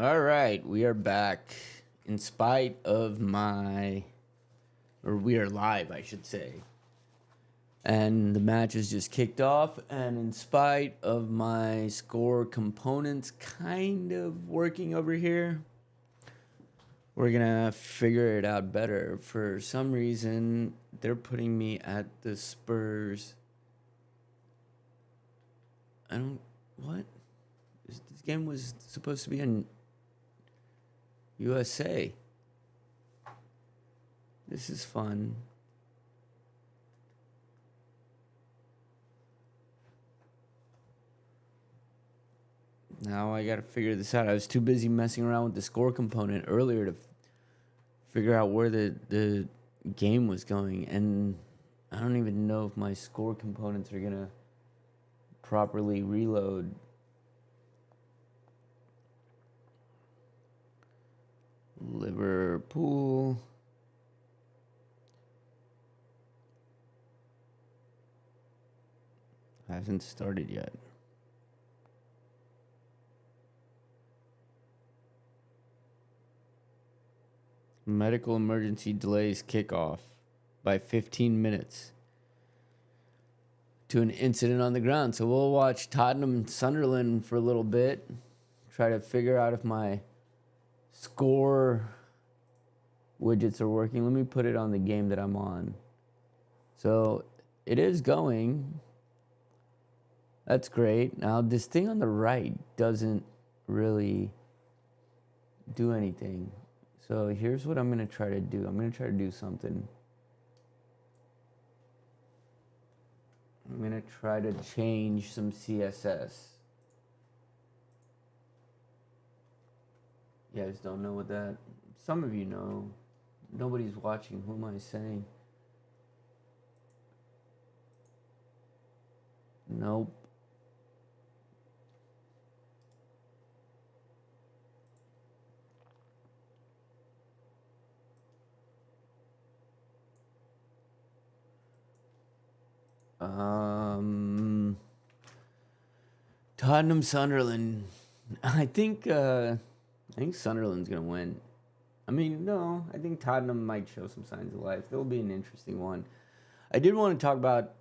All right, we are back. In spite of we are live, I should say. And the match has just kicked off. And in spite of my score components kind of working over here, we're going to figure it out better. For some reason, they're putting me at the Spurs. What? This game was supposed to be in USA. This is fun. Now I gotta figure this out. I was too busy messing around with the score component earlier to figure out where the game was going. And I don't even know if my score components are gonna properly reload. Liverpool. Hasn't started yet. Medical emergency delays kickoff by 15 minutes to an incident on the ground. So we'll watch Tottenham Sunderland for a little bit. Try to figure out if my score widgets are working. Let me put it on the game that I'm on. So it is going. That's great. Now this thing on the right doesn't really do anything. So here's what I'm going to try to do. I'm going to try to do something. I'm going to try to change some CSS. You guys don't know what that... Some of you know. Nobody's watching. Who am I saying? Nope. Tottenham Sunderland. I think Sunderland's gonna win. I mean, no, I think Tottenham might show some signs of life. It'll be an interesting one. I did want to talk about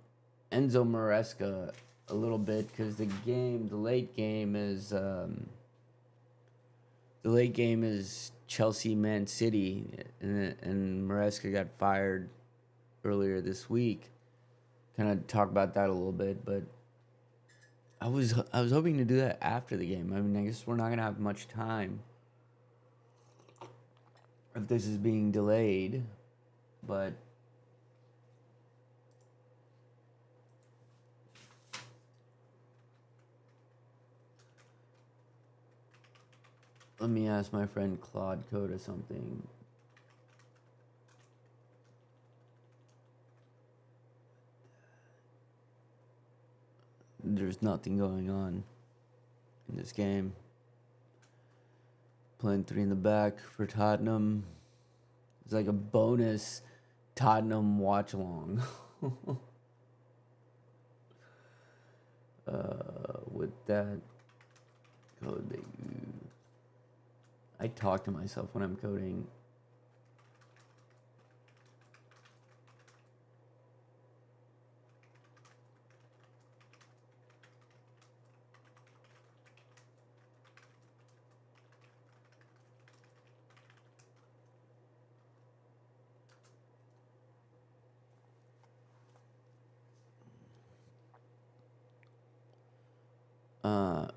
Enzo Maresca a little bit because the late game is Chelsea Man City, and Maresca got fired earlier this week. Kind of talk about that a little bit, but I was hoping to do that after the game. I mean, I guess we're not gonna have much time if this is being delayed, but let me ask my friend Claude Coda something. There's nothing going on in this game. Playing 3 in the back for Tottenham. It's like a bonus Tottenham watch along. With that code that I talk to myself when I'm coding.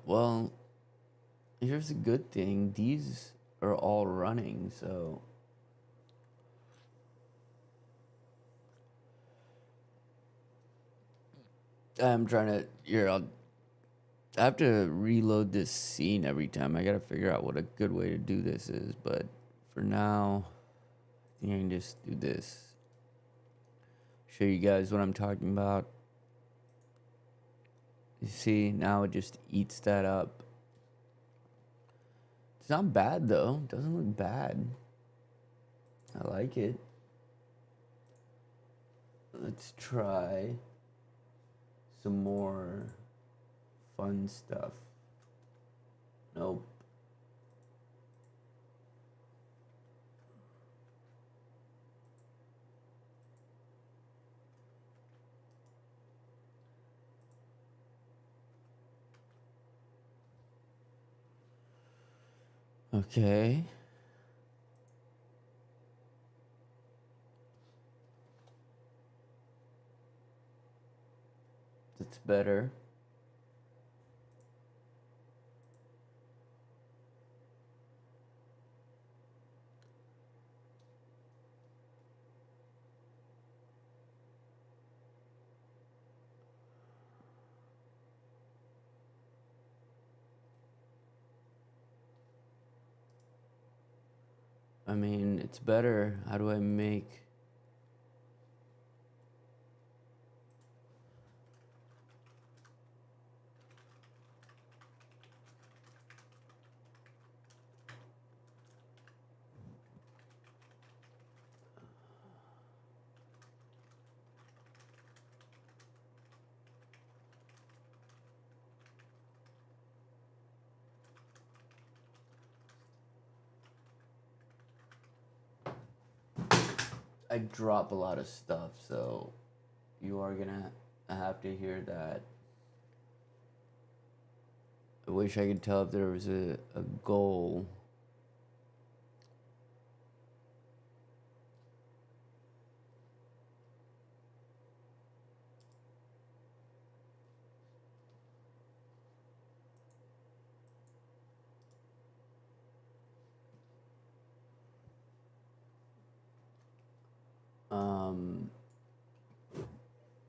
Well, here's a good thing. These are all running, so I'm trying to I have to reload this scene every time. I gotta figure out what a good way to do this is, but for now, I think I can just do this. Show you guys what I'm talking about. You see, now it just eats that up. It's not bad though. It doesn't look bad. I like it. Let's try some more fun stuff. Nope. Okay. That's better. I mean, it's better. How do I make... I drop a lot of stuff, so you are gonna have to hear that. I wish I could tell if there was a goal.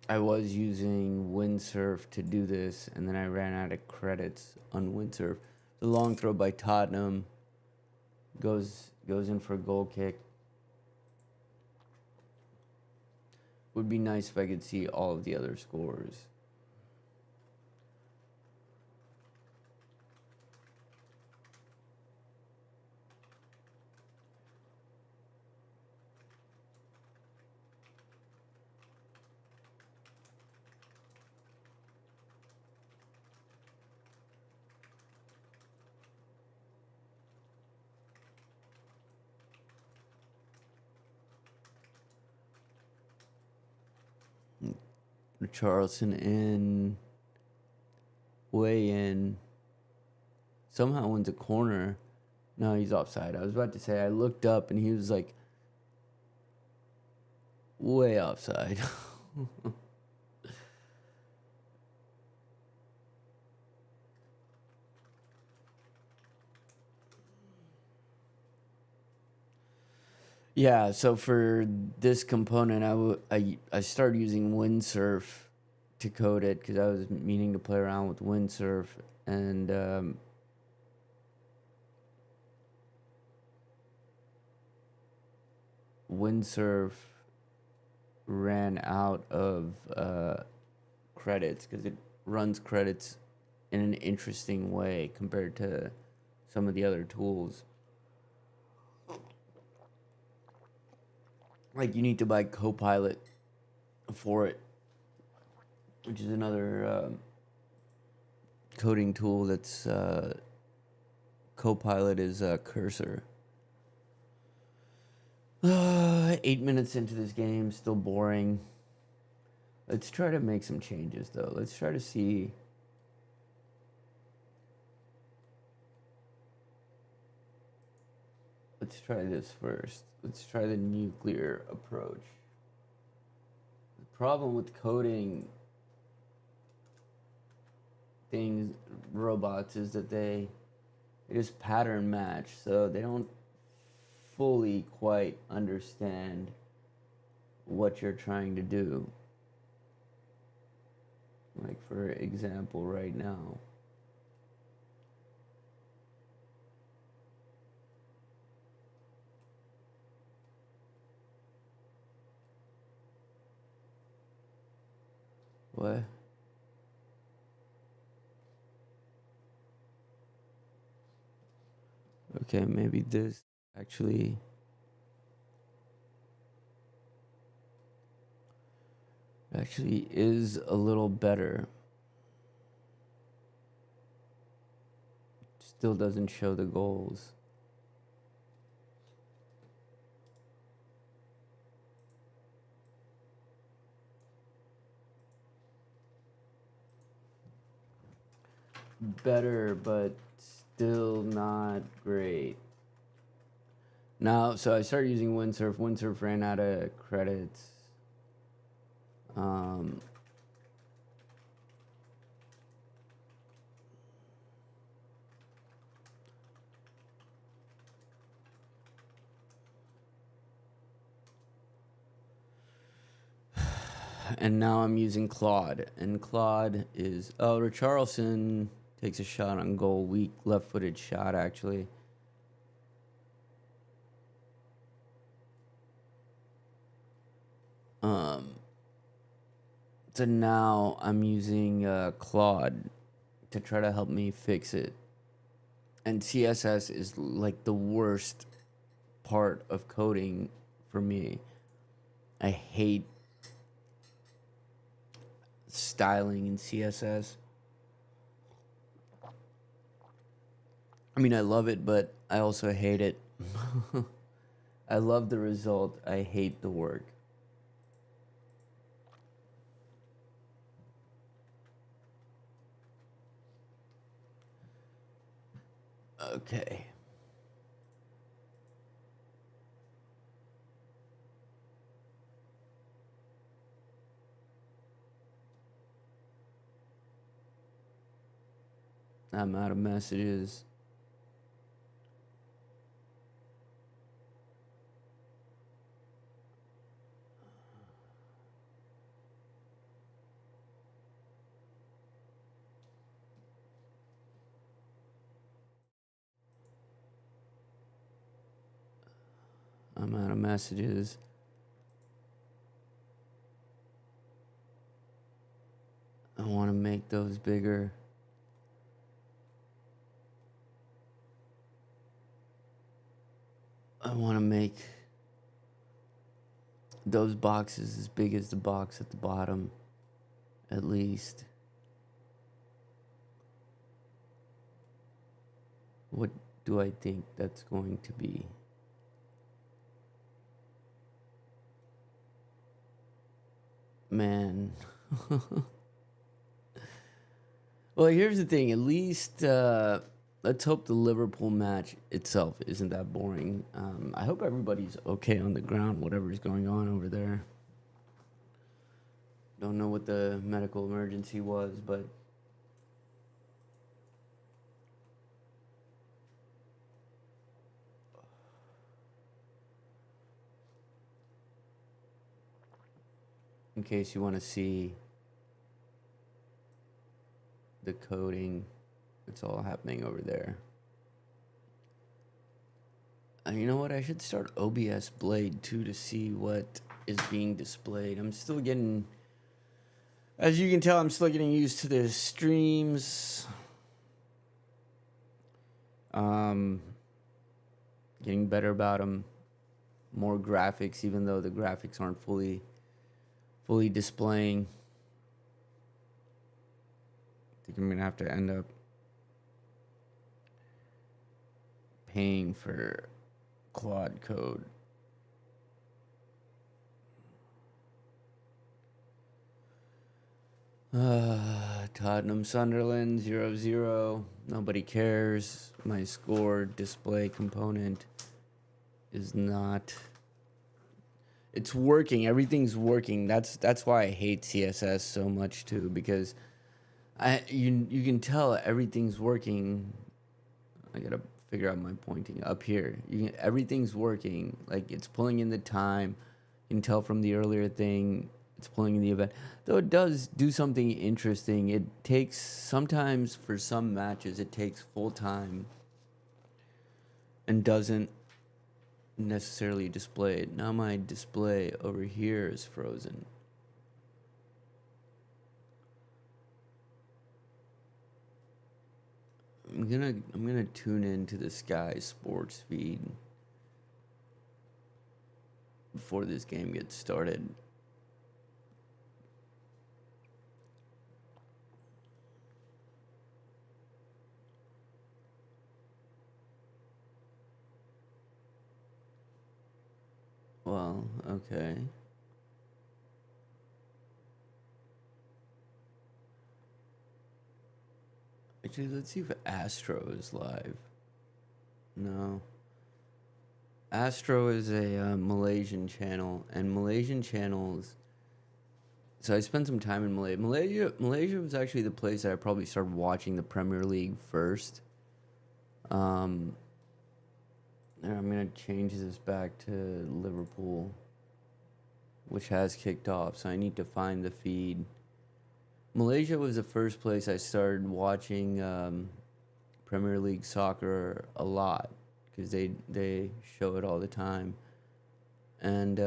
I was using windsurf to do this, and then I ran out of credits on windsurf. The long throw by Tottenham goes in for a goal kick. Would be nice if I could see all of the other scores. Charleston in, way in, somehow wins a corner. No, he's offside. I was about to say, I looked up and he was like way offside. Yeah, so for this component, I started using windsurf to code it because I was meaning to play around with windsurf, and windsurf ran out of credits because it runs credits in an interesting way compared to some of the other tools. Like, you need to buy Copilot for it, which is another coding tool that's Copilot is Cursor. 8 minutes into this game, still boring. Let's try to make some changes, though. Let's try to see... Let's try this first. Let's try the nuclear approach. The problem with coding things, robots, is that they just pattern match, so they don't fully quite understand what you're trying to do. Like, for example, right now. What? Okay, maybe this actually is a little better. Still doesn't show the goals. Better, but still not great. Now, so I started using Windsurf. Windsurf ran out of credits. And now I'm using Claude. And Claude is... Oh, Richarlison takes a shot on goal. Weak left-footed shot, actually. So now I'm using Claude to try to help me fix it. And CSS is like the worst part of coding for me. I hate styling in CSS. I mean, I love it, but I also hate it. I love the result. I hate the work. Okay. I'm out of messages. I'm out of messages. I want to make those bigger. I want to make those boxes as big as the box at the bottom, at least. What do I think that's going to be? Man. Well, here's the thing. At least let's hope the Liverpool match itself isn't that boring. I hope everybody's okay on the ground, whatever's going on over there. Don't know what the medical emergency was, but in case you want to see the coding, it's all happening over there. You know what? I should start OBS Blade too to see what is being displayed. I'm still getting, as you can tell, I'm still getting used to the streams. Getting better about them. More graphics, even though the graphics aren't fully displaying. I think I'm gonna have to end up paying for Claude code. Tottenham Sunderland 0-0. Nobody cares. My score display component is not. It's working. Everything's working. That's why I hate CSS so much too, because you can tell everything's working. I gotta figure out my pointing up here. Everything's working. Like, it's pulling in the time. You can tell from the earlier thing, it's pulling in the event. Though it does do something interesting. It takes, sometimes for some matches, it takes full time and doesn't necessarily display it. Now my display over here is frozen. I'm gonna tune into the Sky Sports feed before this game gets started. Well, okay. Actually, let's see if Astro is live. No. Astro is a Malaysian channel, and Malaysian channels. So I spent some time in Malaysia was actually the place that I probably started watching the Premier League first. I'm gonna change this back to Liverpool, which has kicked off. So I need to find the feed. Malaysia was the first place I started watching Premier League soccer a lot because they show it all the time, and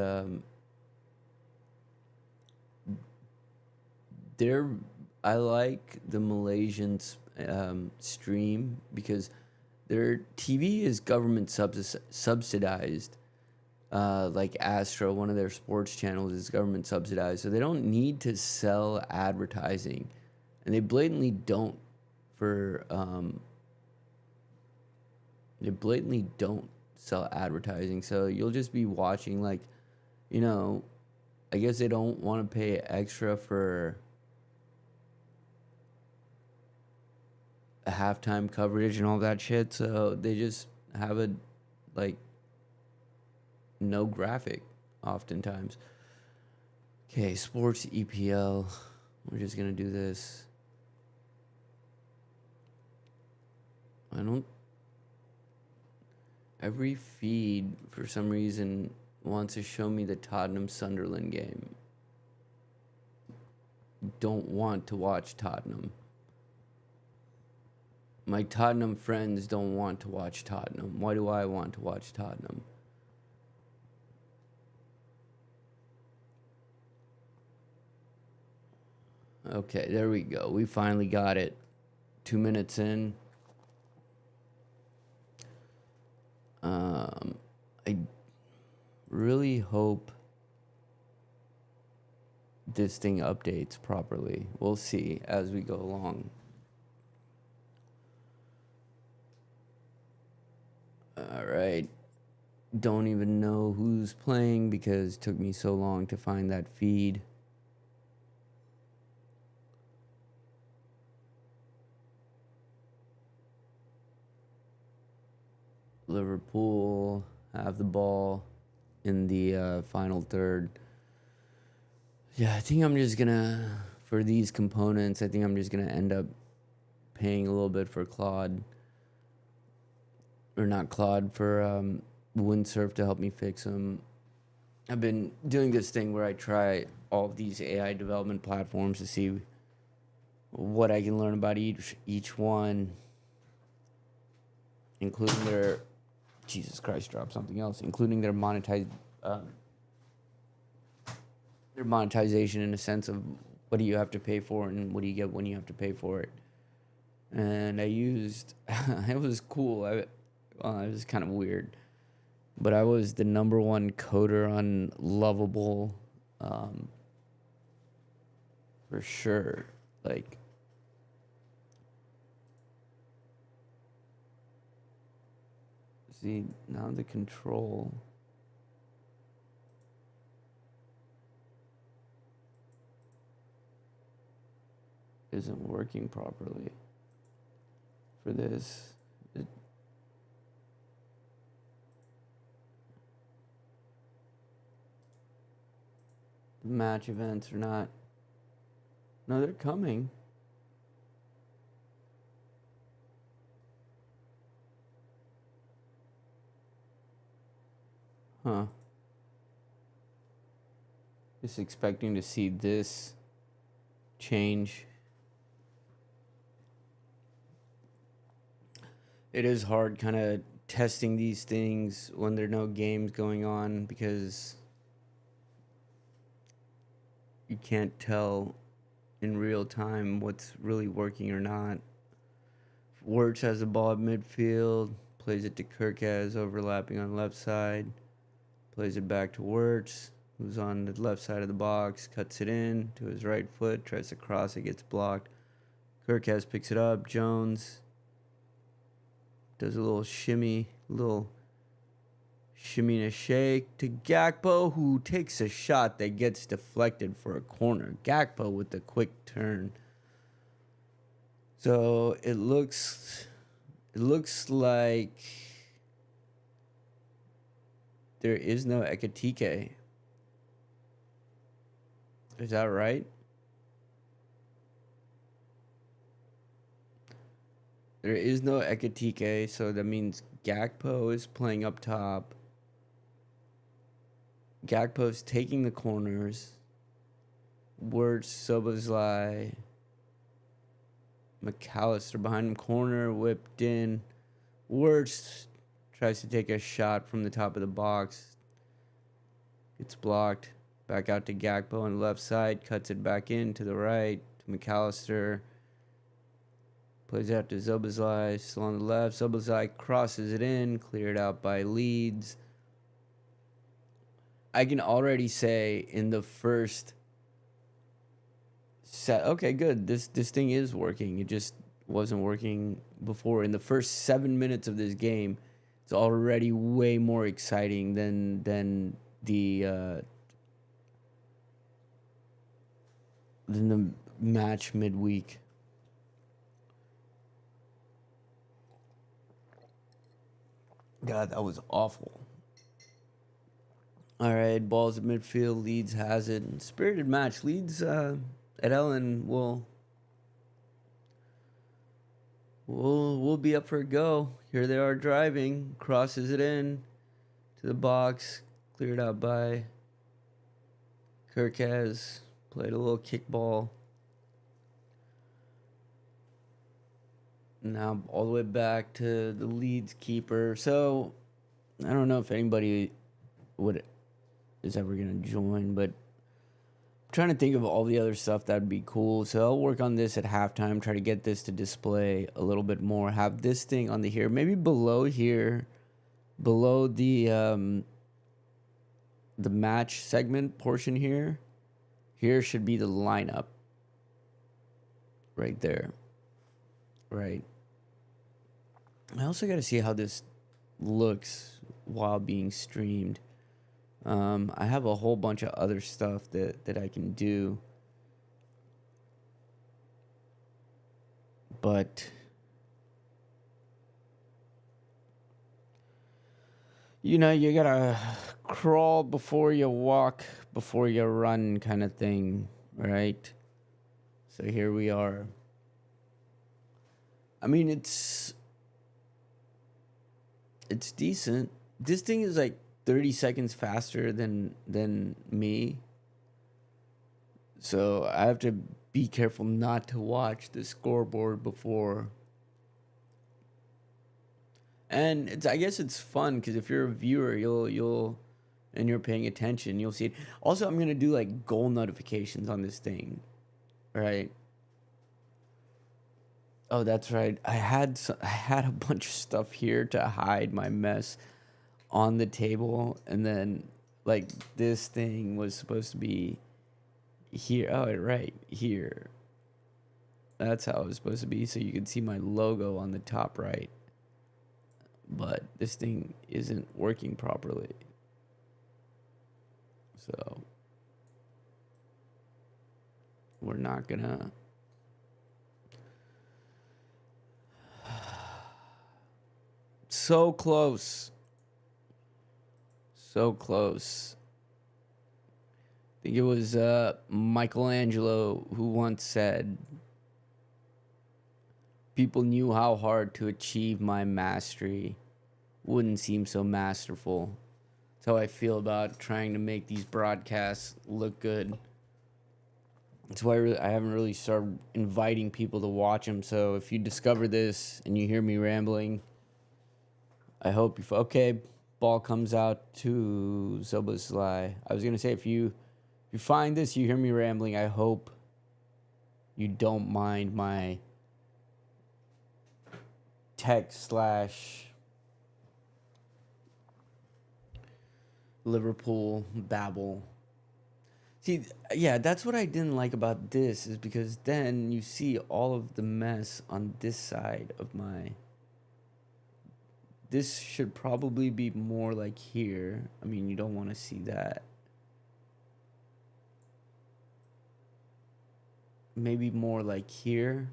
I like the Malaysian stream because their TV is government subsidized. Like Astro, one of their sports channels, is government subsidized, so they don't need to sell advertising, and they blatantly don't sell advertising. So you'll just be watching, like, I guess they don't want to pay extra for a halftime coverage and all that shit, so they just have a no graphic oftentimes. Okay, sports EPL. We're just gonna do this. Every feed for some reason wants to show me the Tottenham Sunderland game. Don't want to watch Tottenham. My Tottenham friends don't want to watch Tottenham. Why do I want to watch Tottenham? Okay, there we go. We finally got it. 2 minutes in. I really hope this thing updates properly. We'll see as we go along. All right. Don't even know who's playing because it took me so long to find that feed. Liverpool have the ball in the final third. Yeah, I think I'm just gonna, for these components, I think I'm just gonna end up paying a little bit for Claude. Or not Claude, for Windsurf to help me fix them. I've been doing this thing where I try all of these AI development platforms to see what I can learn about each one, including their, Jesus Christ, drop something else, including their monetization, in a sense of what do you have to pay for and what do you get when you have to pay for it. And I used, it was cool. It was kind of weird, but I was the #1 coder on Lovable, for sure. Like, see, now the control isn't working properly for this. Match events are not. No, they're coming. Huh. Just expecting to see this change. It is hard kind of testing these things when there are no games going on because you can't tell in real time what's really working or not. Wirtz has the ball at midfield, plays it to Kirkaz, overlapping on left side, plays it back to Wirtz, who's on the left side of the box, cuts it in to his right foot, tries to cross it, gets blocked. Kirkaz picks it up, Jones does a little shimmy and a shake to Gakpo, who takes a shot that gets deflected for a corner. Gakpo with the quick turn. So it looks like there is no Ekatike. Is that right? There is no Ekatike, so that means Gakpo is playing up top. Gakpo's taking the corners. Wirtz, Szoboszlai, McAllister behind him, corner, whipped in. Wirtz tries to take a shot from the top of the box. It's blocked. Back out to Gakpo on the left side. Cuts it back in to the right to McAllister. Plays out to Szoboszlai. Still on the left. Szoboszlai crosses it in. Cleared out by Leeds. I can already say in the first set, okay, good. This thing is working. It just wasn't working before. In the first 7 minutes of this game, it's already way more exciting than the match midweek. God, that was awful. All right, balls at midfield. Leeds has it. Spirited match. Leeds at Ellen will be up for a go. Here they are driving. Crosses it in to the box. Cleared out by Kirkez. Played a little kickball. Now all the way back to the Leeds keeper. So I don't know if anybody is ever gonna join, but I'm trying to think of all the other stuff that'd be cool. So I'll work on this at halftime. Try to get this to display a little bit more. Have this thing on the here, maybe below here, below the match segment portion here. Here should be the lineup. Right there. Right. I also got to see how this looks while being streamed. I have a whole bunch of other stuff that I can do. But you know, you gotta crawl before you walk, before you run kind of thing, right? So here we are. I mean, it's decent. This thing is like 30 seconds faster than me. So I have to be careful not to watch the scoreboard before. And I guess it's fun because if you're a viewer, you'll and you're paying attention, you'll see it. Also, I'm gonna do like goal notifications on this thing, right? Oh, that's right. I had a bunch of stuff here to hide my mess on the table, and then like this thing was supposed to be here. Oh, right here. That's how it was supposed to be, so you could see my logo on the top right. But this thing isn't working properly. So we're not gonna. So close. So close. I think it was Michelangelo who once said, people knew how hard to achieve my mastery. Wouldn't seem so masterful. That's how I feel about trying to make these broadcasts look good. That's why I haven't really started inviting people to watch them. So if you discover this and you hear me rambling, I hope okay, ball comes out to Szoboszlai. I was gonna say if you find this, you hear me rambling, I hope you don't mind my text / Liverpool babble. See, yeah, that's what I didn't like about this, is because then you see all of the mess on this side of my. This should probably be more like here. I mean, you don't want to see that. Maybe more like here.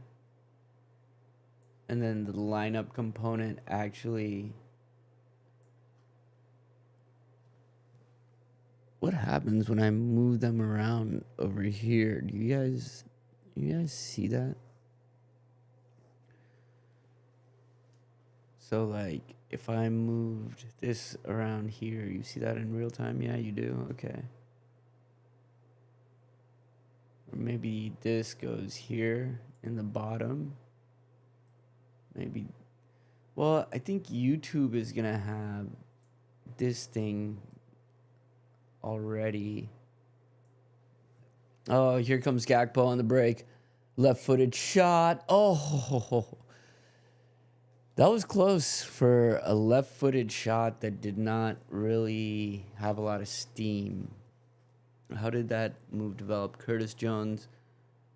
and then the lineup component actually. What happens when I move them around over here? Do you guys see that? So like if I moved this around here, you see that in real time? Yeah, you do. Okay. Or maybe this goes here in the bottom. Maybe. Well, I think YouTube is going to have this thing already. Oh, here comes Gakpo on the break. Left-footed shot. Oh, that was close for a left-footed shot that did not really have a lot of steam. How did that move develop? Curtis Jones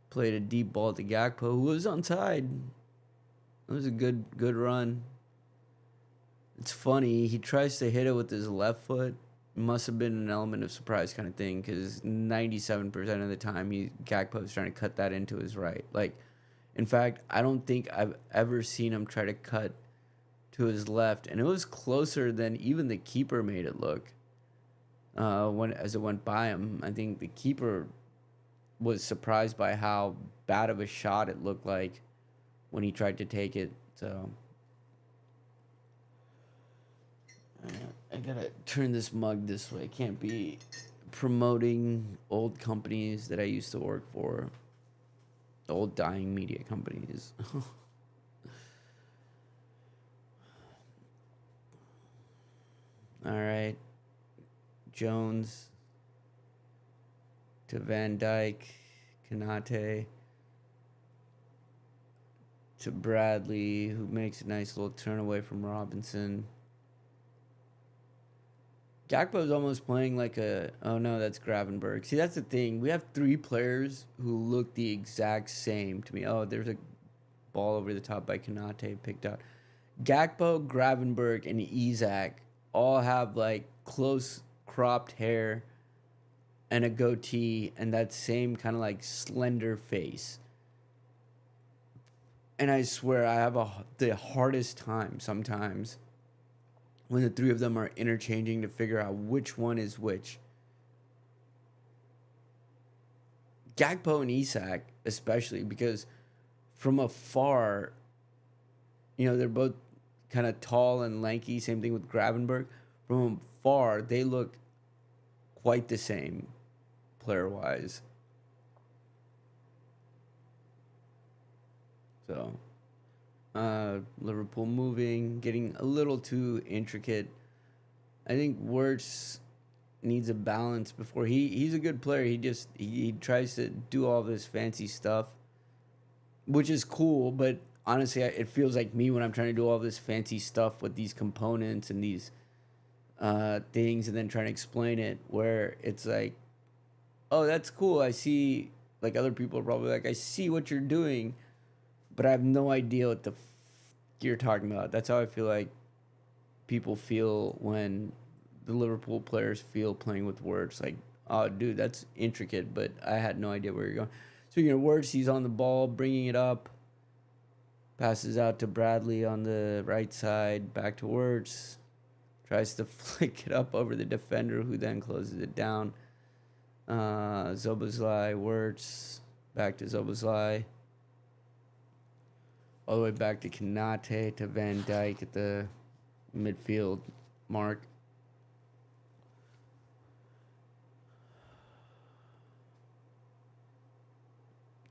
played a deep ball to Gakpo, who was onside. It was a good run. It's funny. He tries to hit it with his left foot. Must have been an element of surprise kind of thing, because 97% of the time Gakpo is trying to cut that into his right. Like, in fact, I don't think I've ever seen him try to cut to his left, and it was closer than even the keeper made it look. As it went by him, I think the keeper was surprised by how bad of a shot it looked like when he tried to take it. So I gotta turn this mug this way. Can't be promoting old companies that I used to work for. Old dying media companies. All right. Jones to Van Dijk, Konate to Bradley, who makes a nice little turn away from Robinson. Gakpo's almost playing like a... Oh, no, that's Gravenberch. See, that's the thing. We have three players who look the exact same to me. Oh, there's a ball over the top by Konate picked out. Gakpo, Gravenberch, and Isak all have, like, close cropped hair and a goatee and that same kind of, like, slender face. And I swear I have the hardest time sometimes when the three of them are interchanging to figure out which one is which. Gakpo and Isak, especially, because from afar, they're both kind of tall and lanky. Same thing with Gravenberch. From afar, they look quite the same player-wise. So... Liverpool moving, getting a little too intricate. I think Wirtz needs a balance before he's a good player. He tries to do all this fancy stuff, which is cool, but honestly, it feels like me when I'm trying to do all this fancy stuff with these components and these things, and then trying to explain it, where it's like, oh, that's cool. I see, like, other people are probably like, I see what you're doing, but I have no idea what the you're talking about. That's how I feel like people feel when the Liverpool players feel playing with words. Like, oh, dude, that's intricate, but I had no idea where you're going. Speaking of words, he's on the ball, bringing it up. Passes out to Bradley on the right side. Back to Wirtz. Tries to flick it up over the defender, who then closes it down. Szoboszlai, Wirtz. Back to Szoboszlai. All the way back to Konate, to Van Dijk at the midfield mark.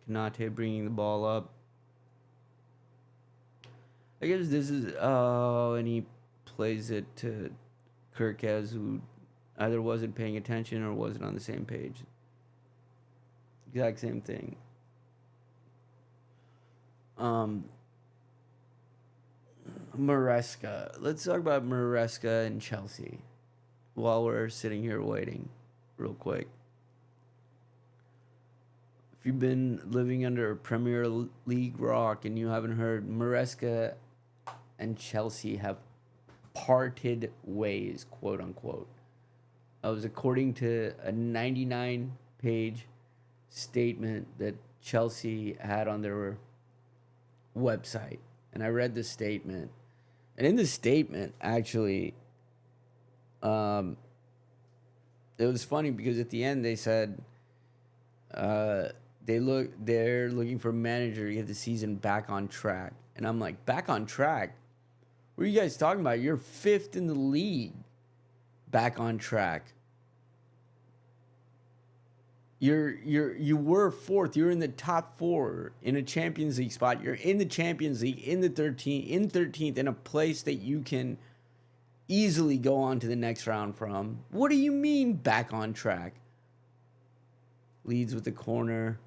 Konate bringing the ball up. I guess this is... Oh, and he plays it to Kirkez, who either wasn't paying attention or wasn't on the same page. Exact same thing. Maresca. Let's talk about Maresca and Chelsea while we're sitting here waiting real quick. If you've been living under a Premier League rock and you haven't heard, Maresca and Chelsea have parted ways, quote unquote. That was according to a 99-page statement that Chelsea had on their website. and I read the statement. And in the statement, actually, it was funny because at the end they said they're looking for a manager to get the season back on track. And I'm like, back on track? What are you guys talking about? You're 5th in the league. Back on track. You were 4th. You're in the top 4 in a Champions League spot. You're in the Champions League in the 13th in a place that you can easily go on to the next round from. What do you mean back on track? Leads with the corner,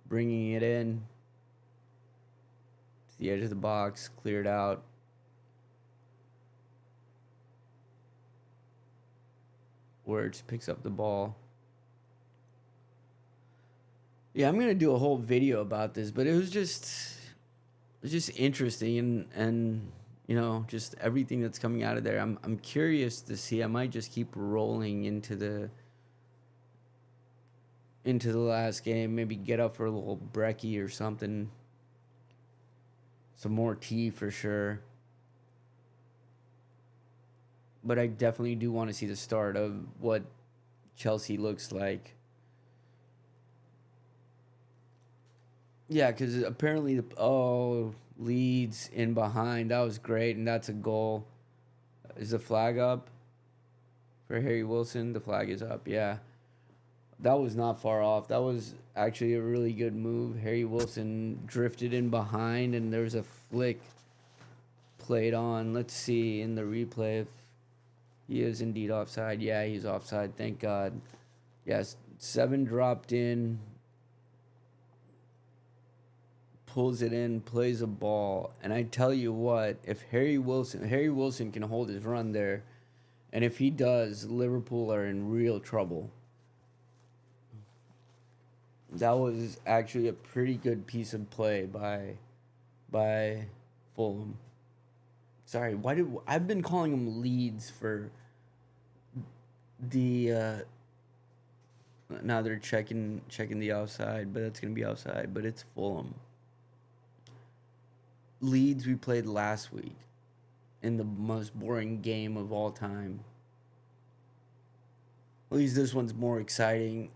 bringing it in to the edge of the box, cleared out. Wirtz picks up the ball. Yeah, I'm gonna do a whole video about this, but it was just interesting and you know, just everything that's coming out of there. I'm curious to see. I might just keep rolling into the last game. Maybe get up for a little brekkie or something. Some more tea for sure. But I definitely do want to see the start of what Chelsea looks like. Yeah, because apparently Leeds in behind. That was great, and that's a goal. Is the flag up for Harry Wilson? The flag is up, yeah. That was not far off. That was actually a really good move. Harry Wilson drifted in behind, and there was a flick played on. Let's see in the replay if he is indeed offside. Yeah, he's offside. Thank God. Yes, 7 dropped in. Pulls it in, plays a ball. And I tell you what, if Harry Wilson can hold his run there, and if he does, Liverpool are in real trouble. That was actually a pretty good piece of play by Fulham. Sorry, I've been calling them Leeds for the now they're checking the offside, but that's gonna be offside, but it's Fulham. Leeds we played last week in the most boring game of all time. At least this one's more exciting.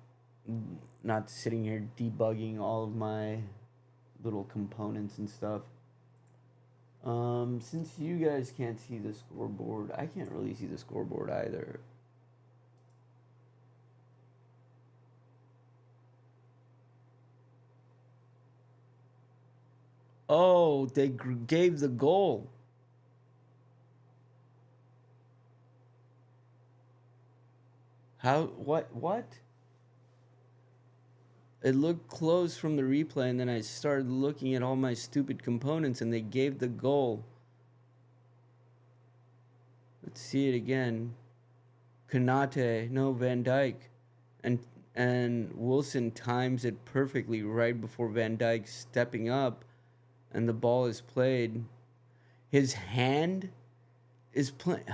Not sitting here debugging all of my little components and stuff. Since you guys can't see the scoreboard, I can't really see the scoreboard either. Oh, they gave the goal. How? What? It looked close from the replay, and then I started looking at all my stupid components, and they gave the goal. Let's see it again. Konate, no, Van Dijk. And Wilson times it perfectly right before Van Dijk stepping up, and the ball is played. His hand is playing.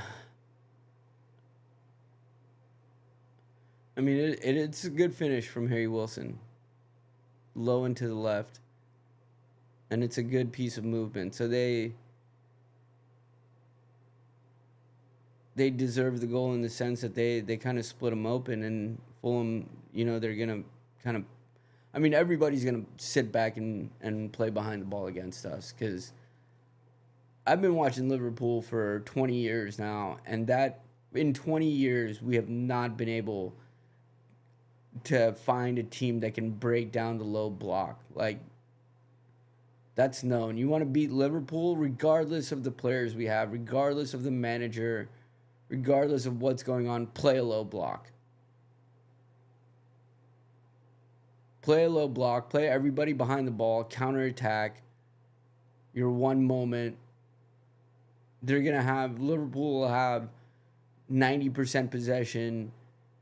I mean, it's a good finish from Harry Wilson. Low and to the left. And it's a good piece of movement. So they deserve the goal in the sense that they kind of split them open, and Fulham, you know, they're going to kind of, I mean, everybody's going to sit back and play behind the ball against us, because I've been watching Liverpool for 20 years now, and that in 20 years we have not been able to find a team that can break down the low block. Like, that's known. You want to beat Liverpool, regardless of the players we have, regardless of the manager, regardless of what's going on, play a low block. Play a low block, play everybody behind the ball, counterattack. Your one moment. Liverpool will have 90% possession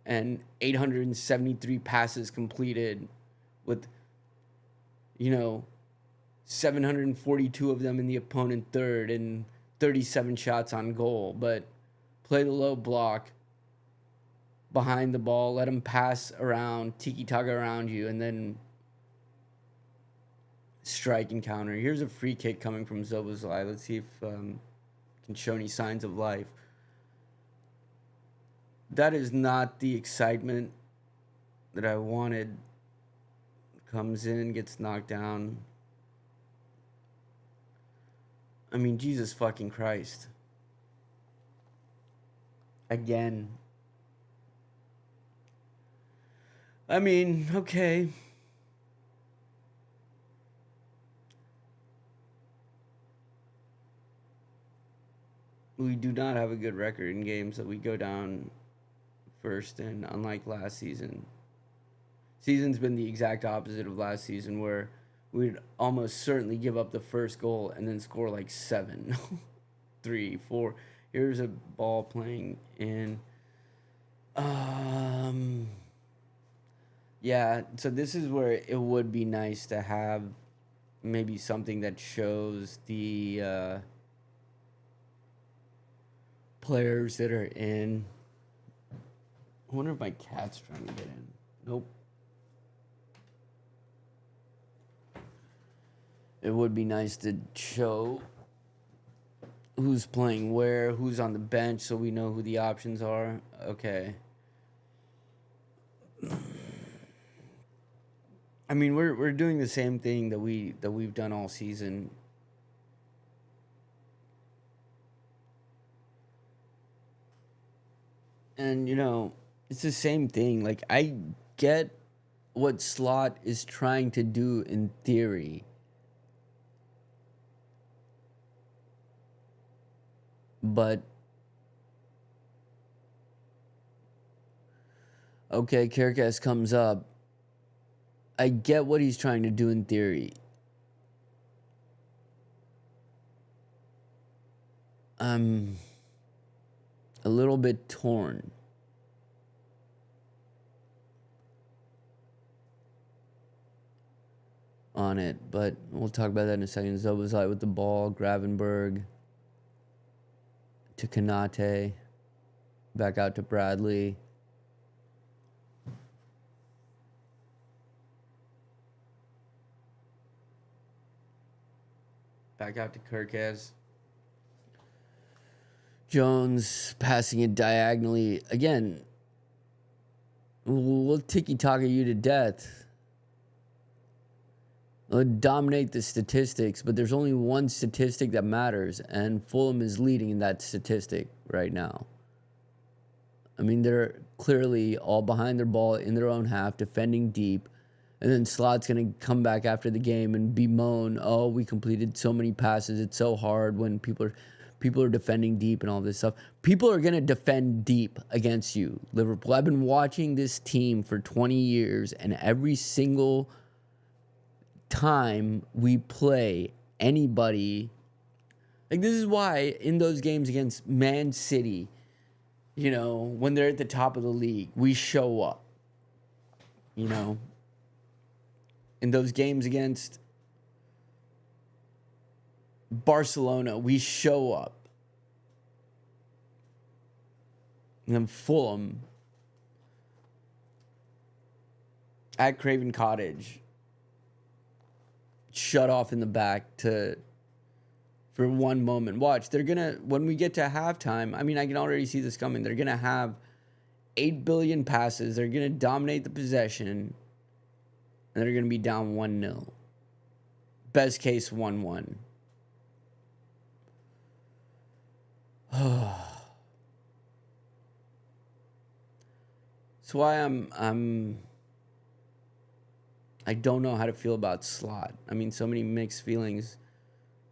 and 873 passes completed with, 742 of them in the opponent third and 37 shots on goal. But play the low block behind the ball, let them pass around, tiki-taka around you, and then strike and counter. Here's a free kick coming from Szoboszlai. Let's see if can show any signs of life. That is not the excitement that I wanted. Comes in, gets knocked down. I mean, Jesus fucking Christ. Again. I mean, okay. We do not have a good record in games that we go down first, and unlike last season's been the exact opposite of last season, where we'd almost certainly give up the first goal and then score like 7, 3, 4. Here's a ball playing in. Yeah, so this is where it would be nice to have maybe something that shows the players that are in. I wonder if my cat's trying to get in. Nope. It would be nice to show who's playing where, who's on the bench, so we know who the options are. Okay. I mean, we're doing the same thing that we've done all season. And you know, it's the same thing. Like, I get what Slot is trying to do in theory. But okay, Kirkas comes up. I get what he's trying to do in theory. I'm a little bit torn. On it, but we'll talk about that in a second. Szoboszlai with the ball, Gravenberg to Kanate, back out to Bradley. Back out to Kirkes. Jones passing it diagonally. Again, we'll tiki-taka you to death. We'll dominate the statistics, but there's only one statistic that matters, and Fulham is leading in that statistic right now. I mean, they're clearly all behind their ball in their own half, defending deep. And then Slot's going to come back after the game and bemoan, oh, we completed so many passes. It's so hard when people are defending deep and all this stuff. People are going to defend deep against you, Liverpool. I've been watching this team for 20 years, and every single time we play anybody, like, this is why in those games against Man City, you know, when they're at the top of the league, we show up, you know. In those games against Barcelona, we show up. And then Fulham at Craven Cottage, shut off in the back for one moment. Watch, they're gonna, when we get to halftime, I mean, I can already see this coming. They're gonna have 8 billion passes. They're gonna dominate the possession. And they're going to be down 1-0. Best case, 1-1. That's why I don't know how to feel about Slot. I mean, so many mixed feelings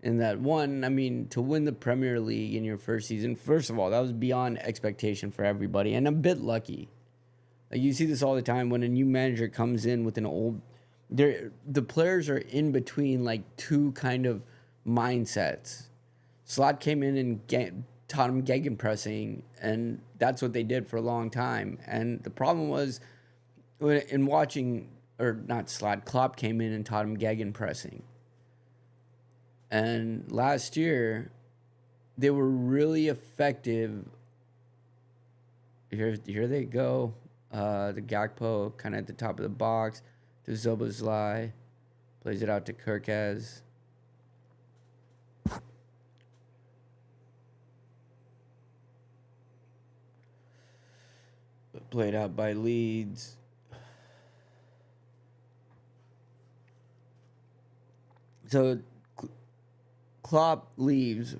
in that. One, I mean, to win the Premier League in your first season, first of all, that was beyond expectation for everybody, and a bit lucky. Like, you see this all the time when a new manager comes in with an old... the players are in between, like, two kind of mindsets. Slot came in and taught them gegenpressing, and that's what they did for a long time. And the problem was, in watching... or not Slot, Klopp came in and taught him gegenpressing. And last year, they were really effective. Here they go. The Gakpo kind of at the top of the box. To Szoboszlai. Plays it out to Kirkaz. Played out by Leeds. So Klopp leaves.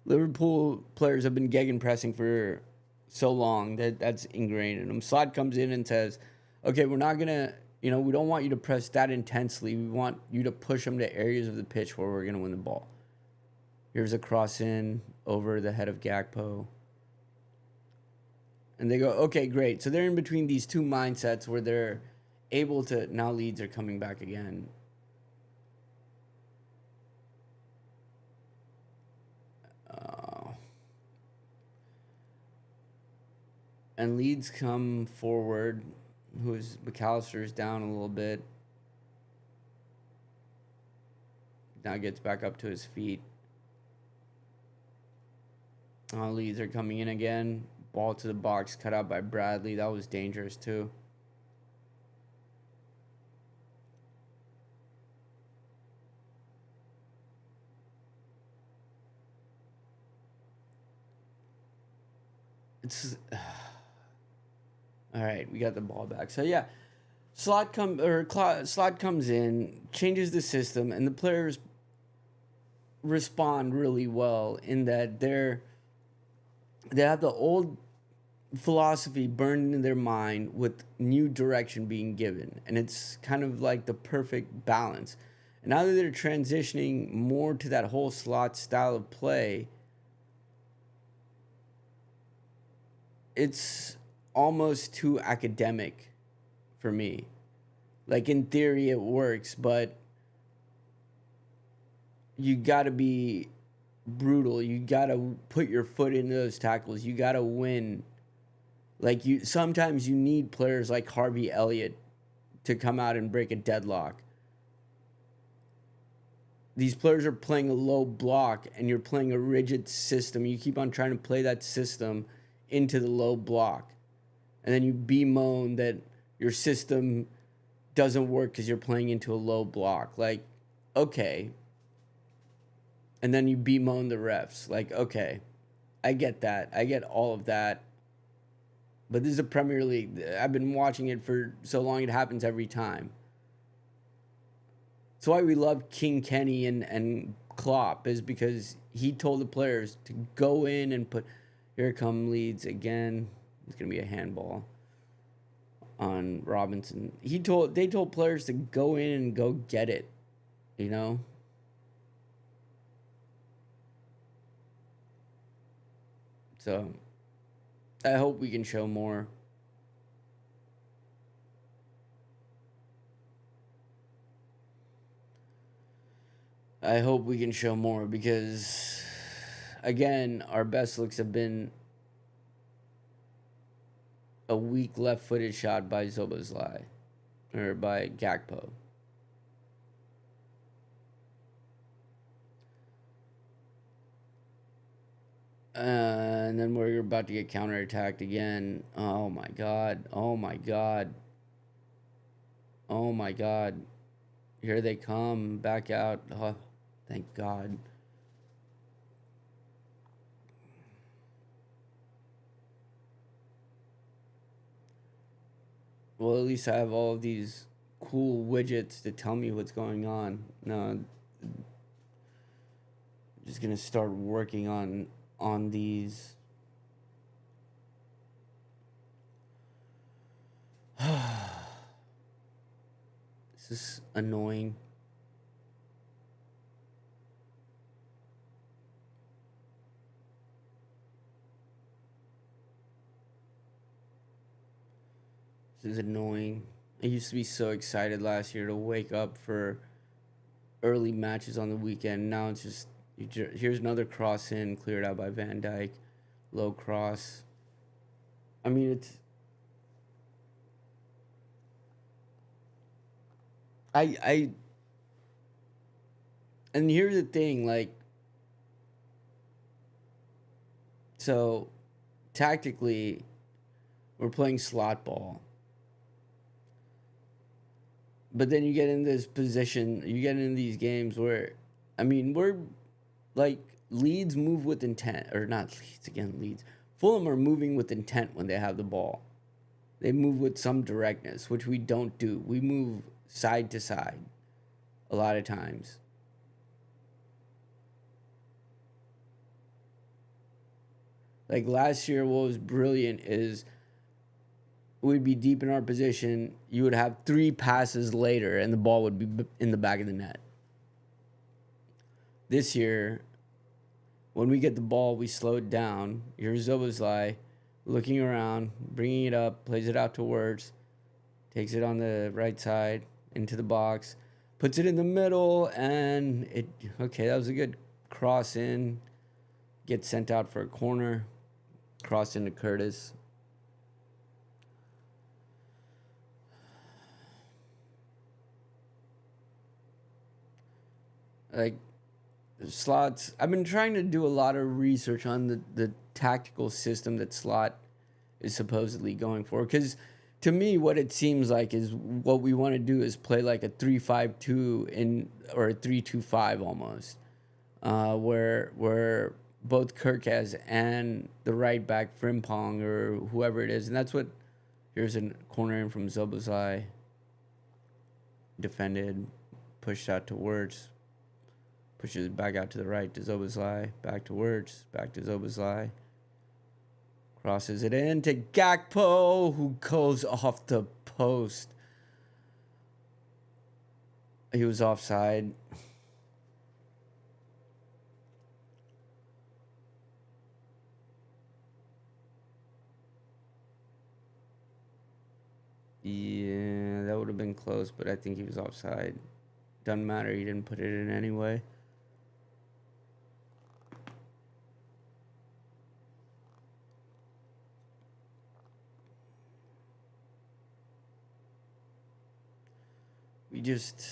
Liverpool players have been gegenpressing for so long that's ingrained in them. Slot comes in and says, okay, we're not going to, we don't want you to press that intensely. We want you to push them to areas of the pitch where we're going to win the ball. Here's a cross in over the head of Gakpo. And they go, okay, great. So they're in between these two mindsets where they're able to, now Leeds are coming back again. And Leeds come forward. McAllister's down a little bit. Now gets back up to his feet. Leeds are coming in again. Ball to the box, cut out by Bradley. That was dangerous too. It's all right. We got the ball back. So yeah, Slot comes in, changes the system, and the players respond really well in that they have the old philosophy burned in their mind with new direction being given, and it's kind of like the perfect balance. And now that they're transitioning more to that whole Slot style of play, it's almost too academic for me. Like, in theory it works, but you got to be brutal. You got to put your foot into those tackles. You got to win. Like, sometimes you need players like Harvey Elliott to come out and break a deadlock. These players are playing a low block, and you're playing a rigid system. You keep on trying to play that system into the low block. And then you bemoan that your system doesn't work because you're playing into a low block. Like, okay. And then you bemoan the refs. Like, okay, I get that. I get all of that. But this is a Premier League. I've been watching it for so long, it happens every time. That's why we love King Kenny and Klopp, is because he told the players to go in and put... Here come Leeds again. It's going to be a handball on Robinson. They told players to go in and go get it, So, I hope we can show more. I hope we can show more because, again, our best looks have been a weak left-footed shot by Szoboszlai, or by Gakpo. And then we're about to get counterattacked again. Oh my god. Oh my god. Oh my god. Here they come. Back out. Oh, thank God. Well, at least I have all of these cool widgets to tell me what's going on. No, I'm just gonna start working on these. This is annoying. This is annoying. I used to be so excited last year to wake up for early matches on the weekend. Now it's just, here's another cross in, cleared out by Van Dijk. Low cross. I mean, it's... And here's the thing, like... So, tactically, we're playing slot ball. But then you get in this position, you get in these games where, I mean, we're like, Leeds move with intent, or not Leeds, again, Leeds. Fulham are moving with intent when they have the ball. They move with some directness, which we don't do. We move side to side a lot of times. Like last year, what was brilliant is we'd be deep in our position. You would have 3 passes later, and the ball would be in the back of the net. This year, when we get the ball, we slow it down. Here's Zoboslai looking around, bringing it up, plays it out to Wirtz, takes it on the right side into the box, puts it in the middle, and that was a good cross in. Gets sent out for a corner, cross into Curtis. Like, Slot's, I've been trying to do a lot of research on the tactical system that Slot is supposedly going for, because to me what it seems like is what we want to do is play like a 3-5-2 or a 3-2-5 almost, where both Kirkaz and the right back Frimpong or whoever it is, and that's what. Here's a corner in from Zoboslai, defended, pushed out to Wirtz. Pushes back out to the right to Zoboslai. Back to Wirtz. Back to Zoboslai. Crosses it in to Gakpo, who goes off the post. He was offside. Yeah, that would have been close, but I think he was offside. Doesn't matter. He didn't put it in anyway. We just...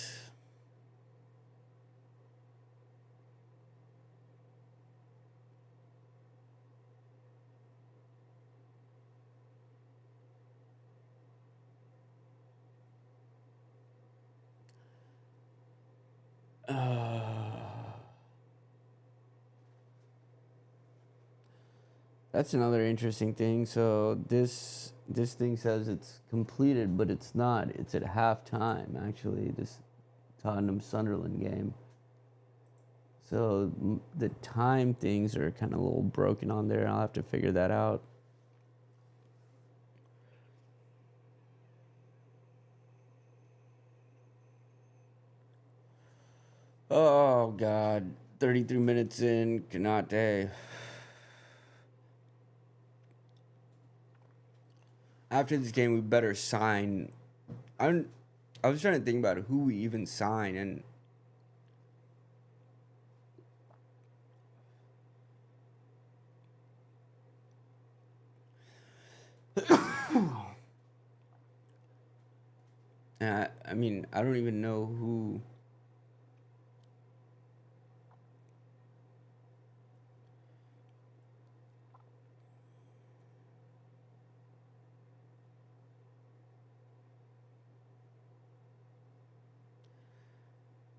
That's another interesting thing. So this thing says it's completed, but it's not. It's at halftime, actually, this Tottenham-Sunderland game. So the time things are kind of a little broken on there. I'll have to figure that out. Oh, God. 33 minutes in, Kanate. After this game, we better sign. I was trying to think about who we even sign, and I mean, I don't even know who.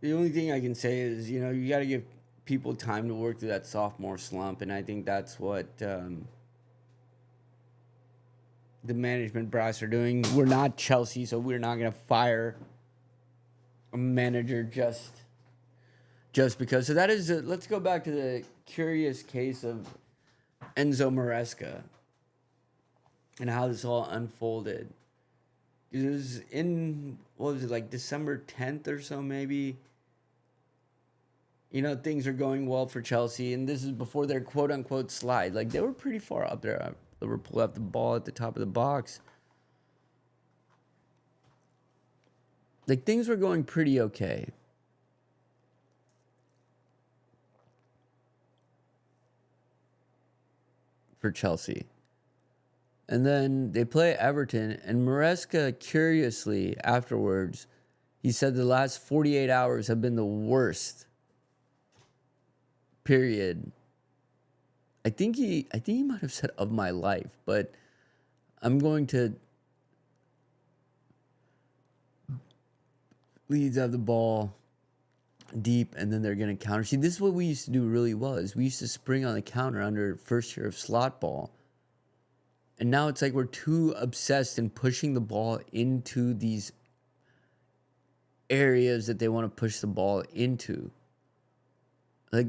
The only thing I can say is, you got to give people time to work through that sophomore slump, and I think that's what the management brass are doing. We're not Chelsea, so we're not going to fire a manager just because. So that is, let's go back to the curious case of Enzo Maresca and how this all unfolded. It was in, what was it, like December 10th or so, maybe? Things are going well for Chelsea, and this is before their quote-unquote slide. Like, they were pretty far up there. Liverpool have the ball at the top of the box. Like, things were going pretty okay. For Chelsea. And then they play Everton, and Maresca, curiously, afterwards, he said the last 48 hours have been the worst period. I think he might have said of my life, but I'm going to Leeds have the ball deep, and then they're going to counter. See, this is what we used to do really well, is we used to spring on the counter under first year of slot ball. And now it's like we're too obsessed in pushing the ball into these areas that they want to push the ball into. Like,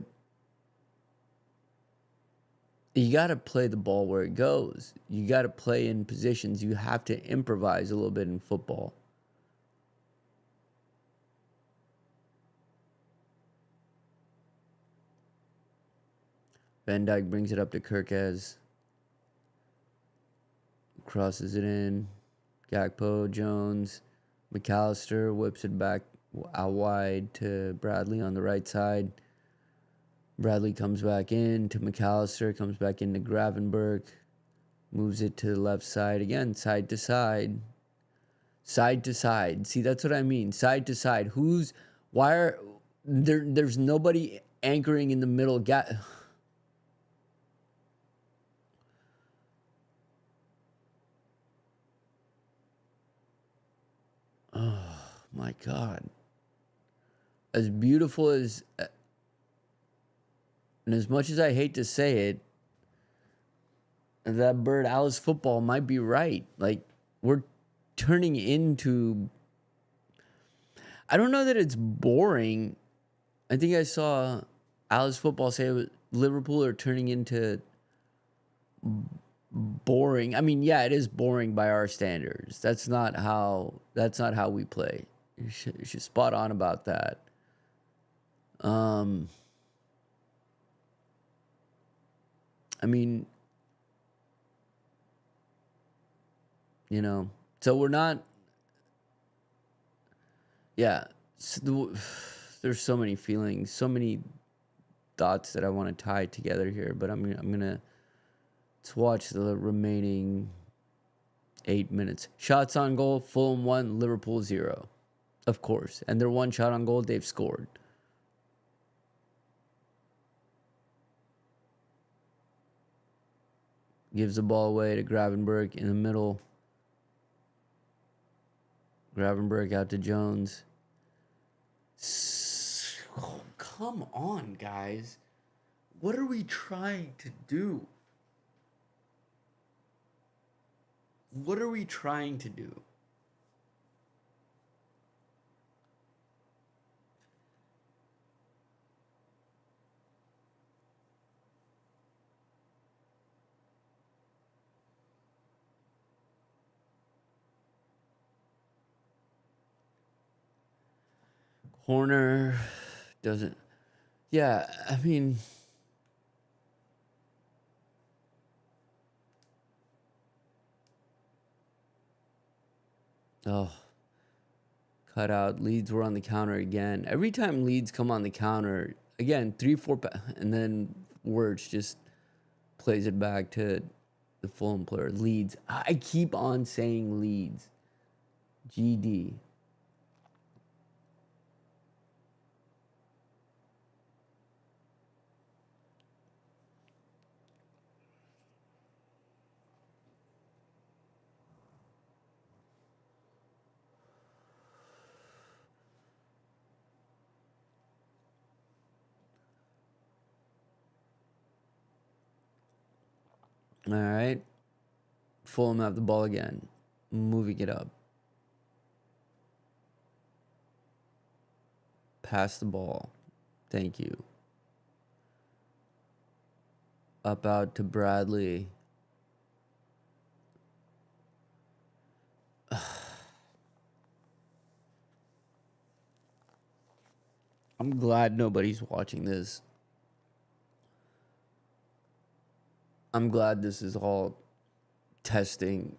you got to play the ball where it goes. You got to play in positions. You have to improvise a little bit in football. Van Dijk brings it up to Kirkez. Crosses it in. Gakpo, Jones, McAllister whips it back out wide to Bradley on the right side. Bradley comes back in to McAllister, comes back into Gravenberch, moves it to the left side again, side to side. Side to side. See, that's what I mean. Side to side. There's nobody anchoring in the middle. Oh my God. As beautiful as, and as much as I hate to say it, that bird Alice football might be right. Like, we're turning into, I don't know that it's boring. I think I saw Alice football say Liverpool are turning into boring. I mean, yeah, it is boring by our standards. That's not how we play. She's spot on about that. I mean, you know, so we're not, yeah, there's so many feelings, so many thoughts that I want to tie together here, but I'm gonna let's watch the remaining 8 minutes. Shots on goal, Fulham 1, Liverpool 0, of course, and their one shot on goal, they've scored. Gives the ball away to Gravenberch in the middle. Gravenberch out to Jones. Oh, come on, guys. What are we trying to do? What are we trying to do? Corner doesn't. Yeah, I mean, oh, cut out. Leeds were on the counter again. Every time Leeds come on the counter, again, 3-4, and then Wirtz just plays it back to the Fulham player. Leeds. I keep on saying Leeds. GD. All right. Fulham have the ball again. Moving it up. Pass the ball. Thank you. Up out to Bradley. I'm glad nobody's watching this. I'm glad this is all testing.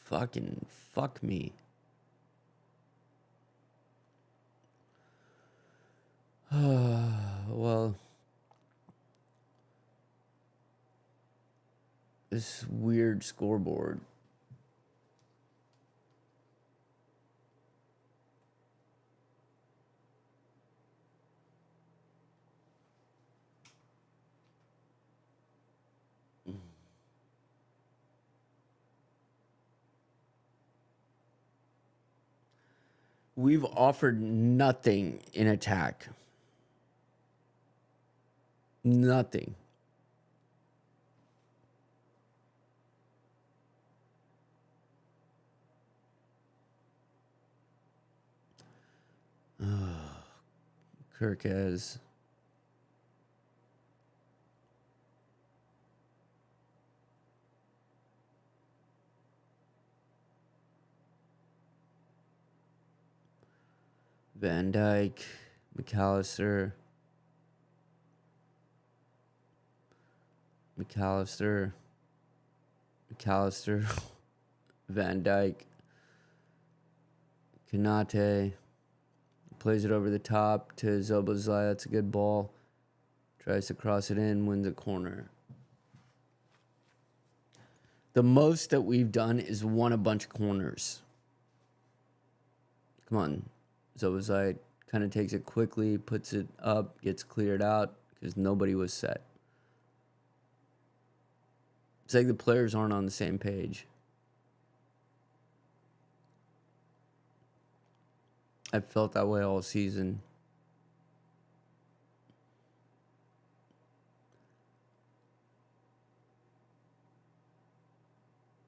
Fucking fuck me. Well, this weird scoreboard. We've offered nothing in attack. Nothing. Kirkez. Van Dyke. McAllister. Van Dyke. Kanate. Plays it over the top to Zobozlai. That's a good ball. Tries to cross it in, wins a corner. The most that we've done is won a bunch of corners. Come on. Zobozlai kind of takes it quickly, puts it up, gets cleared out because nobody was set. It's like the players aren't on the same page. I've felt that way all season.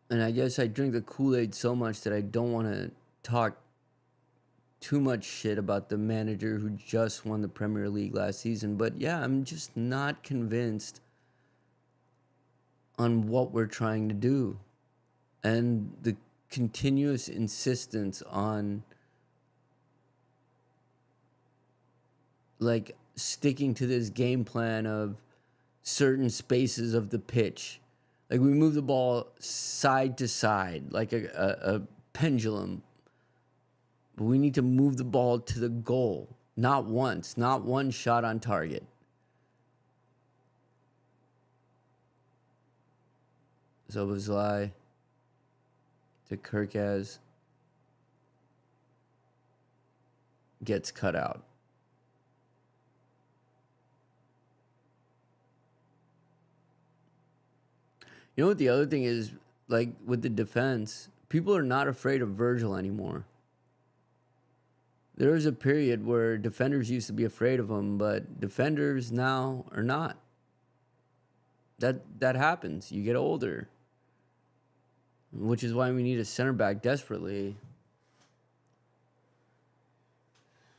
And I guess I drink the Kool-Aid so much that I don't want to talk too much shit about the manager who just won the Premier League last season. But yeah, I'm just not convinced on what we're trying to do. And the continuous insistence on like sticking to this game plan of certain spaces of the pitch. Like we move the ball side to side like a pendulum. But we need to move the ball to the goal. Not once. Not one shot on target. Zobozlai to Kirkez. Gets cut out. You know what the other thing is, like with the defense, people are not afraid of Virgil anymore. There was a period where defenders used to be afraid of him, but defenders now are not. That happens. You get older. Which is why we need a center back desperately.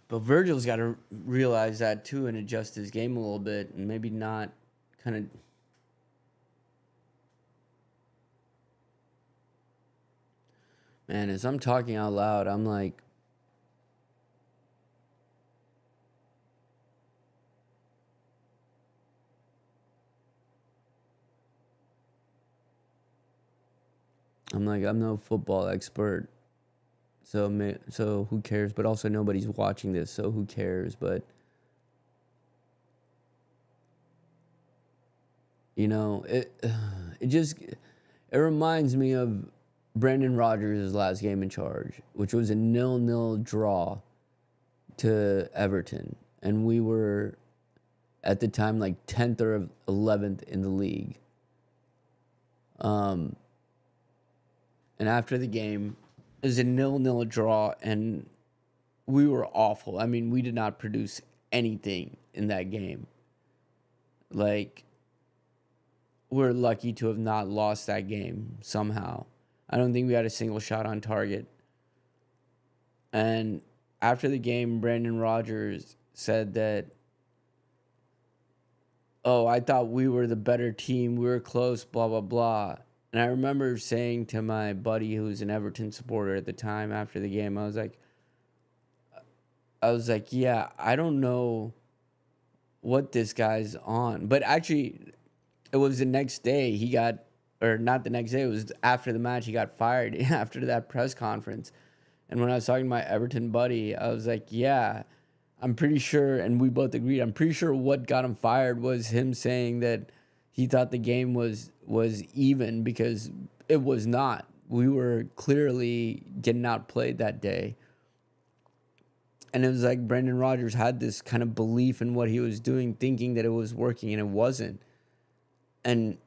But Virgil's got to realize that too and adjust his game a little bit and maybe not kind of... Man, as I'm talking out loud, I'm like... I'm no football expert, so who cares? But also nobody's watching this, so who cares? But you know, it reminds me of Brendan Rodgers' last game in charge, which was a 0-0 draw to Everton, and we were at the time like 10th or 11th in the league. And after the game, it was a 0-0 draw, and we were awful. I mean, we did not produce anything in that game. Like, we're lucky to have not lost that game somehow. I don't think we had a single shot on target. And after the game, Brendan Rodgers said that, oh, I thought we were the better team. We were close, blah, blah, blah. And I remember saying to my buddy who was an Everton supporter at the time after the game, I was like, yeah, I don't know what this guy's on. But actually, it was the next day not the next day, it was after the match, he got fired after that press conference. And when I was talking to my Everton buddy, I was like, yeah, I'm pretty sure, and we both agreed, I'm pretty sure what got him fired was him saying that he thought the game was even because it was not. We were clearly getting outplayed that day. And it was like Brendan Rodgers had this kind of belief in what he was doing, thinking that it was working, and it wasn't. And,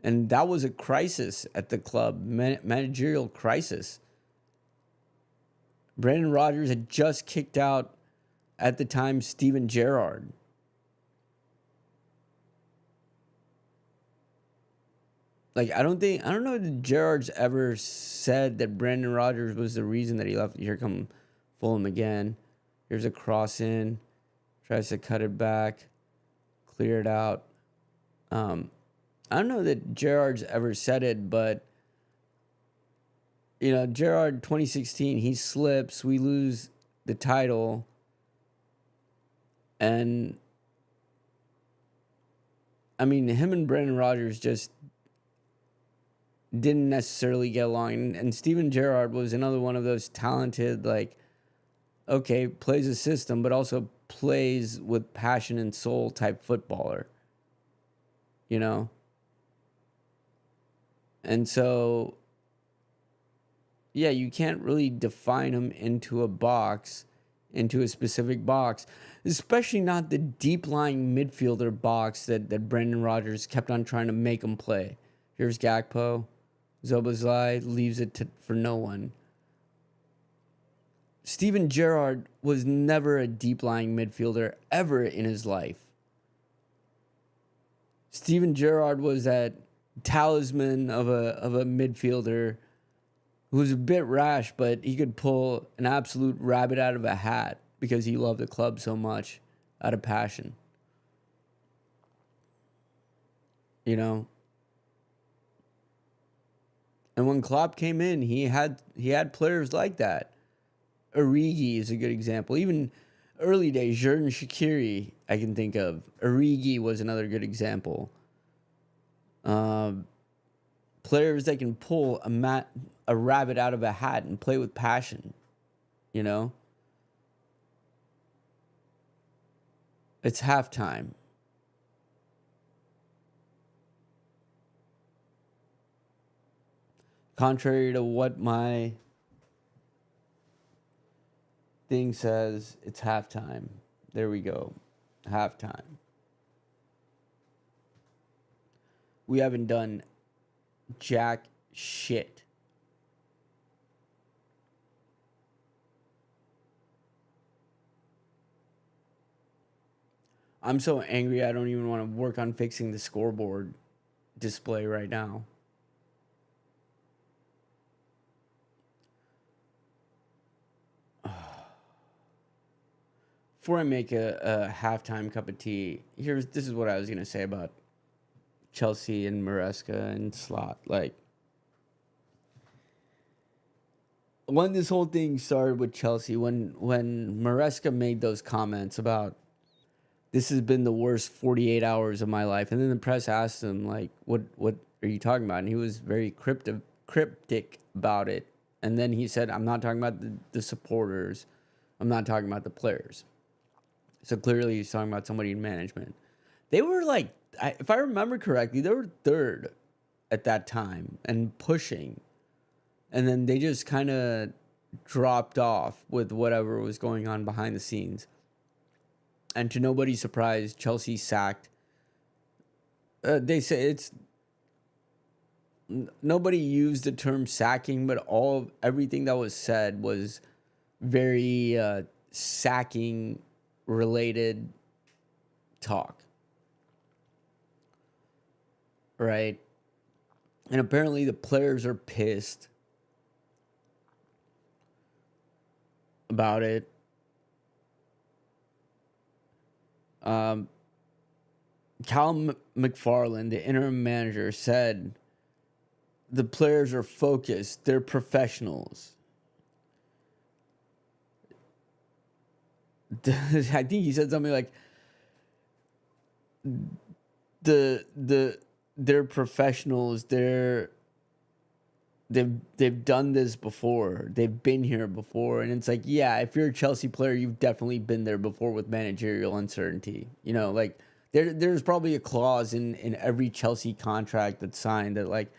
and that was a crisis at the club, managerial crisis. Brendan Rodgers had just kicked out, at the time, Steven Gerrard. Like, I don't know if Gerrard's ever said that Brendan Rodgers was the reason that he left. Here come Fulham again. Here's a cross in. Tries to cut it back. Clear it out. I don't know that Gerrard's ever said it, but, you know, Gerrard 2016, he slips. We lose the title. And, I mean, him and Brendan Rodgers just didn't necessarily get along. And Steven Gerrard was another one of those talented, like, okay, plays a system, but also plays with passion and soul type footballer. You know? And so, yeah, you can't really define him into a box, into a specific box, especially not the deep-lying midfielder box that Brendan Rodgers kept on trying to make him play. Here's Gakpo. Szoboszlai leaves it for no one. Steven Gerrard was never a deep-lying midfielder ever in his life. Steven Gerrard was that talisman of a midfielder who was a bit rash, but he could pull an absolute rabbit out of a hat because he loved the club so much out of passion. You know? And when Klopp came in, he had players like that. Origi is a good example. Even early days, Xherdan Shaqiri, I can think of. Origi was another good example. Players that can pull a rabbit out of a hat and play with passion. You know? It's halftime. Contrary to what my thing says, it's halftime. There we go. Halftime. We haven't done jack shit. I'm so angry I don't even want to work on fixing the scoreboard display right now. Before I make a halftime cup of tea, this is what I was gonna say about Chelsea and Maresca and Slot. Like, when this whole thing started with Chelsea, when Maresca made those comments about this has been the worst 48 hours of my life, and then the press asked him, like, what are you talking about? And he was very cryptic about it. And then he said, I'm not talking about the supporters. I'm not talking about the players. So clearly he's talking about somebody in management. They were like, if I remember correctly, they were third at that time and pushing. And then they just kind of dropped off with whatever was going on behind the scenes. And to nobody's surprise, Chelsea sacked. They say it's... Nobody used the term sacking, but everything that was said was very sacking related talk, right? And apparently the players are pissed about it. Cal McFarland, the interim manager, said the players are focused, they're professionals. I think he said something like they're professionals, they've done this before, they've been here before. And it's like, yeah, if you're a Chelsea player, you've definitely been there before with managerial uncertainty. You know, like there's probably a clause in every Chelsea contract that's signed that, like,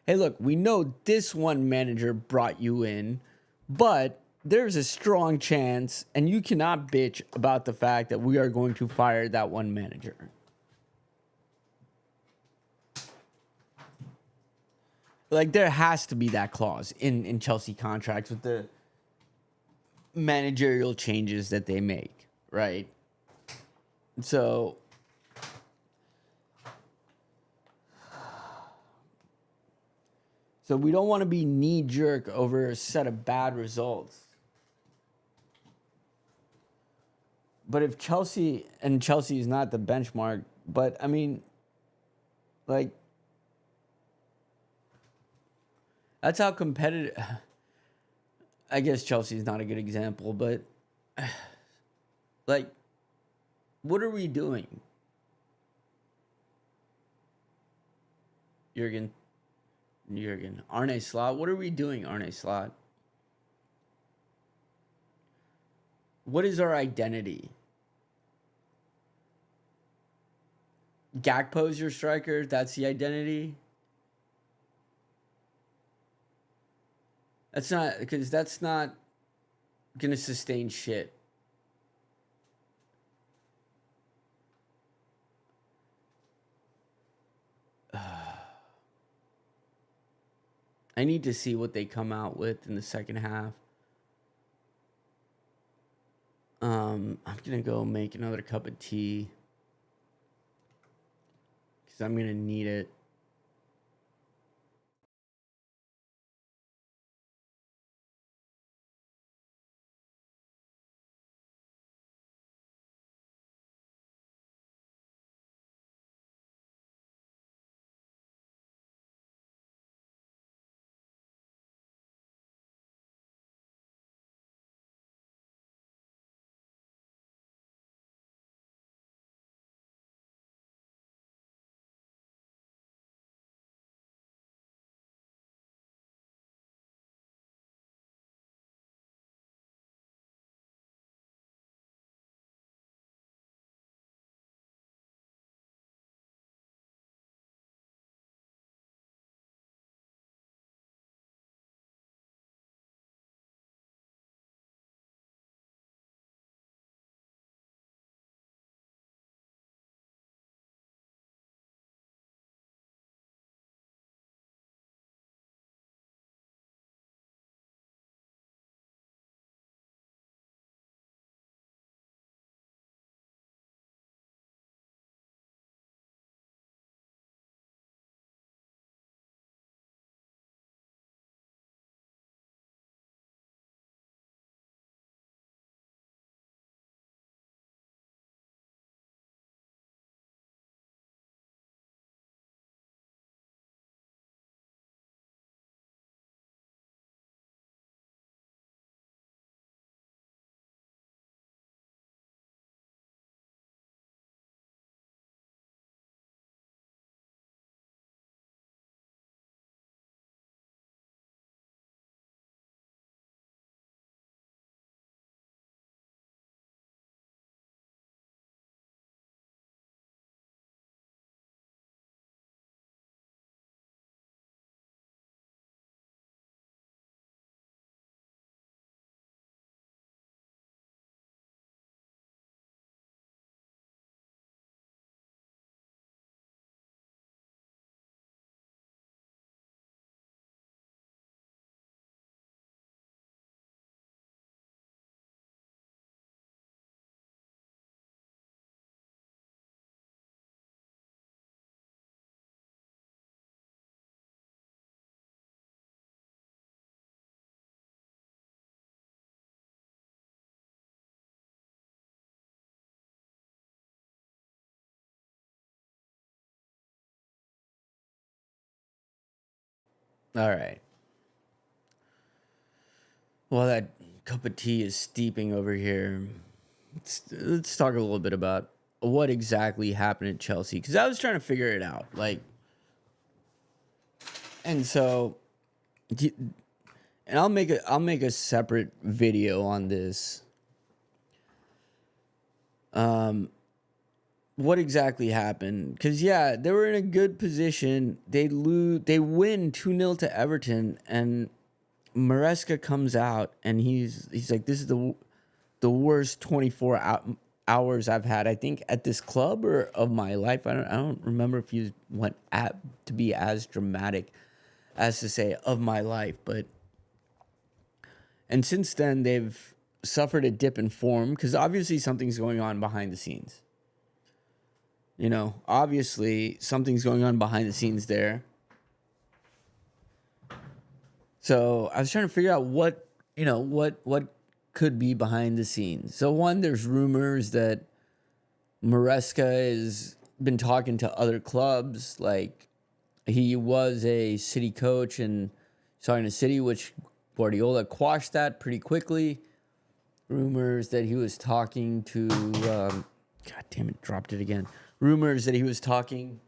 hey, look, we know this one manager brought you in, but there's a strong chance, and you cannot bitch about the fact that we are going to fire that one manager. Like, there has to be that clause in Chelsea contracts with managerial changes that they make, right? So we don't want to be knee jerk over a set of bad results. But if Chelsea is not the benchmark, but I mean, like, that's how competitive. I guess Chelsea's not a good example, but like, what are we doing? Jurgen, Arne Slot. What are we doing, Arne Slot? What is our identity? Gakpo's your striker. That's the identity. That's not gonna sustain shit. I need to see what they come out with in the second half. I'm gonna go make another cup of tea because I'm gonna need it. All right. Well, that cup of tea is steeping over here. Let's talk a little bit about what exactly happened at Chelsea because I was trying to figure it out. Like, and so, and I'll make a separate video on this. What exactly happened? Because yeah, they were in a good position. They win 2-0 to Everton, and Maresca comes out and he's like, this is the worst 24 hours I've had, I think, at this club or of my life. I don't remember if he went to be as dramatic as to say of my life, but and since then they've suffered a dip in form because obviously something's going on behind the scenes. You know, obviously something's going on behind the scenes there. So I was trying to figure out what could be behind the scenes. So one, there's rumors that Maresca has been talking to other clubs. Like, he was a City coach and talking to City, which Guardiola quashed that pretty quickly. Rumors that he was talking to, God damn it, dropped it again. Rumors that he was talking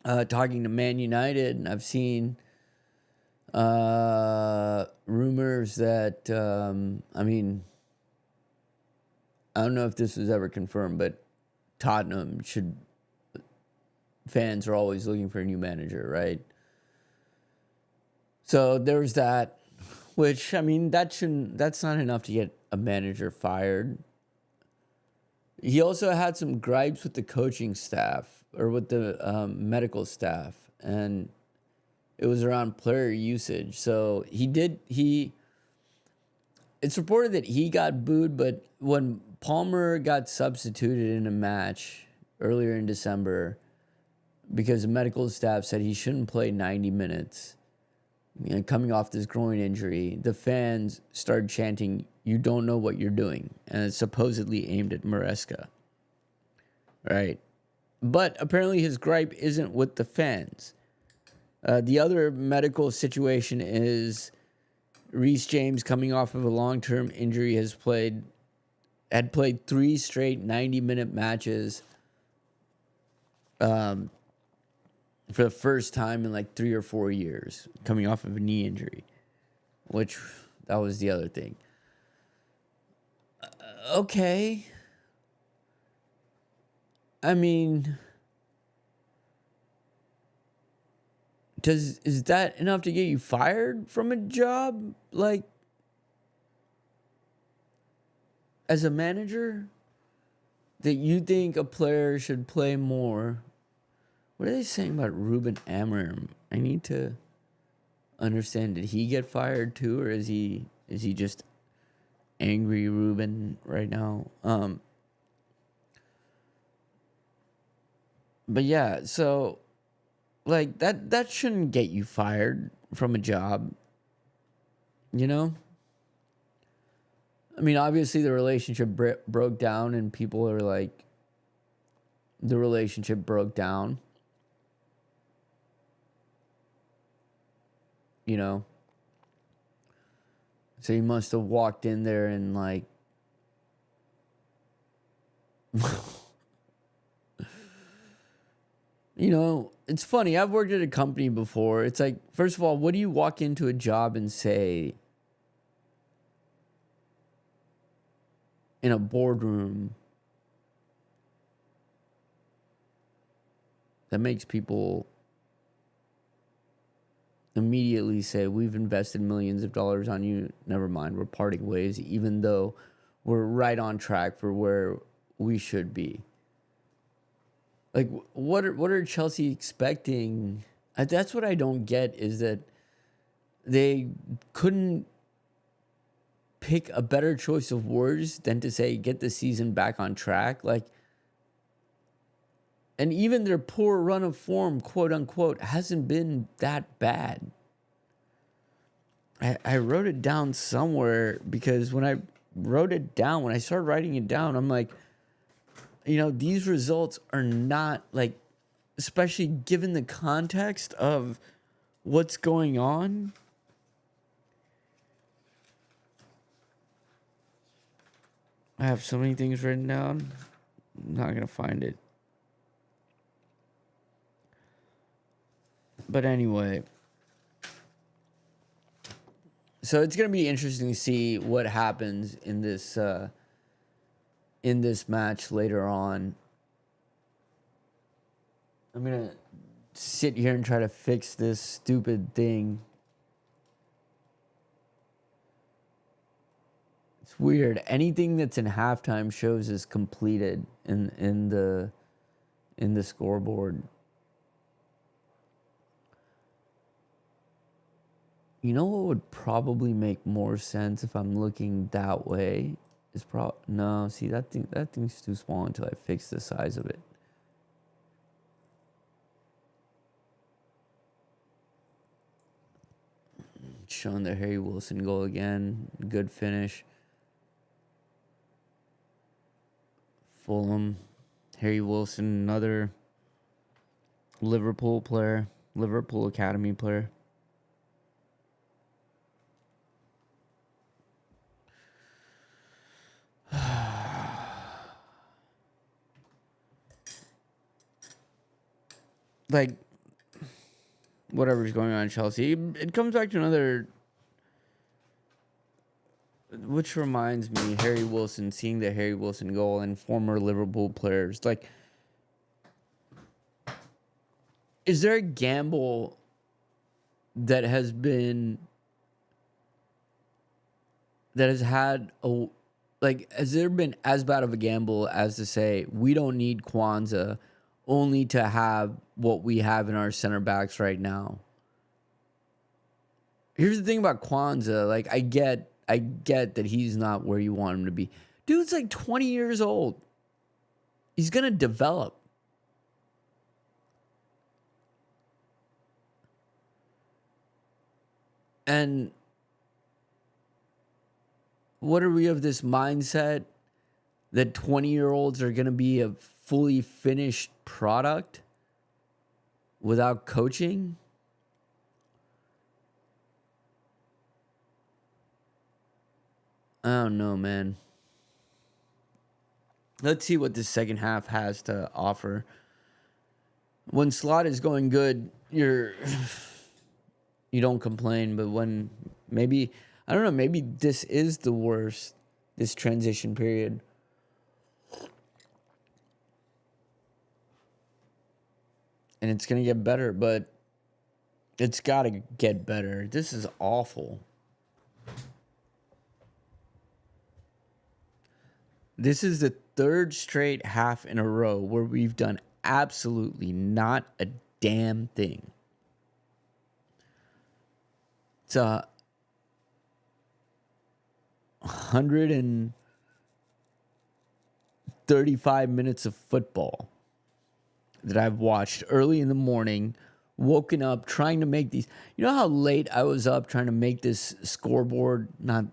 to Man United, and I've seen rumors that, I mean, I don't know if this was ever confirmed, but fans are always looking for a new manager, right? So there's that, which, I mean, that's not enough to get a manager fired. He also had some gripes with the coaching staff or with the medical staff, and it was around player usage. So it's reported that he got booed, but when Palmer got substituted in a match earlier in December because the medical staff said he shouldn't play 90 minutes, coming off this groin injury, the fans started chanting, "You don't know what you're doing," and it's supposedly aimed at Maresca, right? But apparently his gripe isn't with the fans. The other medical situation is Reece James, coming off of a long-term injury, had played 3 straight 90-minute matches for the first time in like 3 or 4 years, coming off of a knee injury, which that was the other thing. Okay. I mean, is that enough to get you fired from a job? Like, as a manager, that you think a player should play more? What are they saying about Ruben Amorim? I need to understand. Did he get fired too, or is he just angry Ruben right now? But yeah, so like that shouldn't get you fired from a job, you know? I mean, obviously the relationship broke down, and people are like, the relationship broke down. You know? So he must have walked in there and like you know, it's funny. I've worked at a company before. It's like, first of all, what do you walk into a job and say in a boardroom that makes people immediately say, "We've invested millions of dollars on you. Never mind, we're parting ways," even though we're right on track for where we should be? Like, what are Chelsea expecting? That's what I don't get, is that they couldn't pick a better choice of words than to say, get the season back on track. Like, and even their poor run of form, quote unquote, hasn't been that bad. I wrote it down somewhere, because when I started writing it down, I'm like, you know, these results are not, like, especially given the context of what's going on. I have so many things written down. I'm not going to find it. But anyway, so it's going to be interesting to see what happens in this match later on. I'm going to sit here and try to fix this stupid thing. It's weird. Anything that's in halftime shows is completed in the scoreboard. You know what would probably make more sense if I'm looking that way? Is no, see that thing's too small until I fix the size of it. Showing the Harry Wilson goal again. Good finish. Fulham. Harry Wilson, another Liverpool player. Liverpool Academy player. Like, whatever's going on in Chelsea. It comes back to another, which reminds me, Harry Wilson, seeing the Harry Wilson goal and former Liverpool players. Like, is there a gamble that has had a, like, has there been as bad of a gamble as to say we don't need Kwanzaa only to have what we have in our center backs right now? Here's the thing about Kwanzaa. Like, I get that he's not where you want him to be. Dude's like 20 years old. He's going to develop. And what are we of this mindset that 20-year-olds are going to be a fully finished product without coaching? I don't know, man. Let's see what this second half has to offer. When slot is going good, you don't complain, but when maybe, I don't know, maybe this is the worst, this transition period. And it's going to get better, but it's got to get better. This is awful. This is the third straight half in a row where we've done absolutely not a damn thing. It's 135 minutes of football that I've watched early in the morning, woken up trying to make these. You know how late I was up trying to make this scoreboard? Not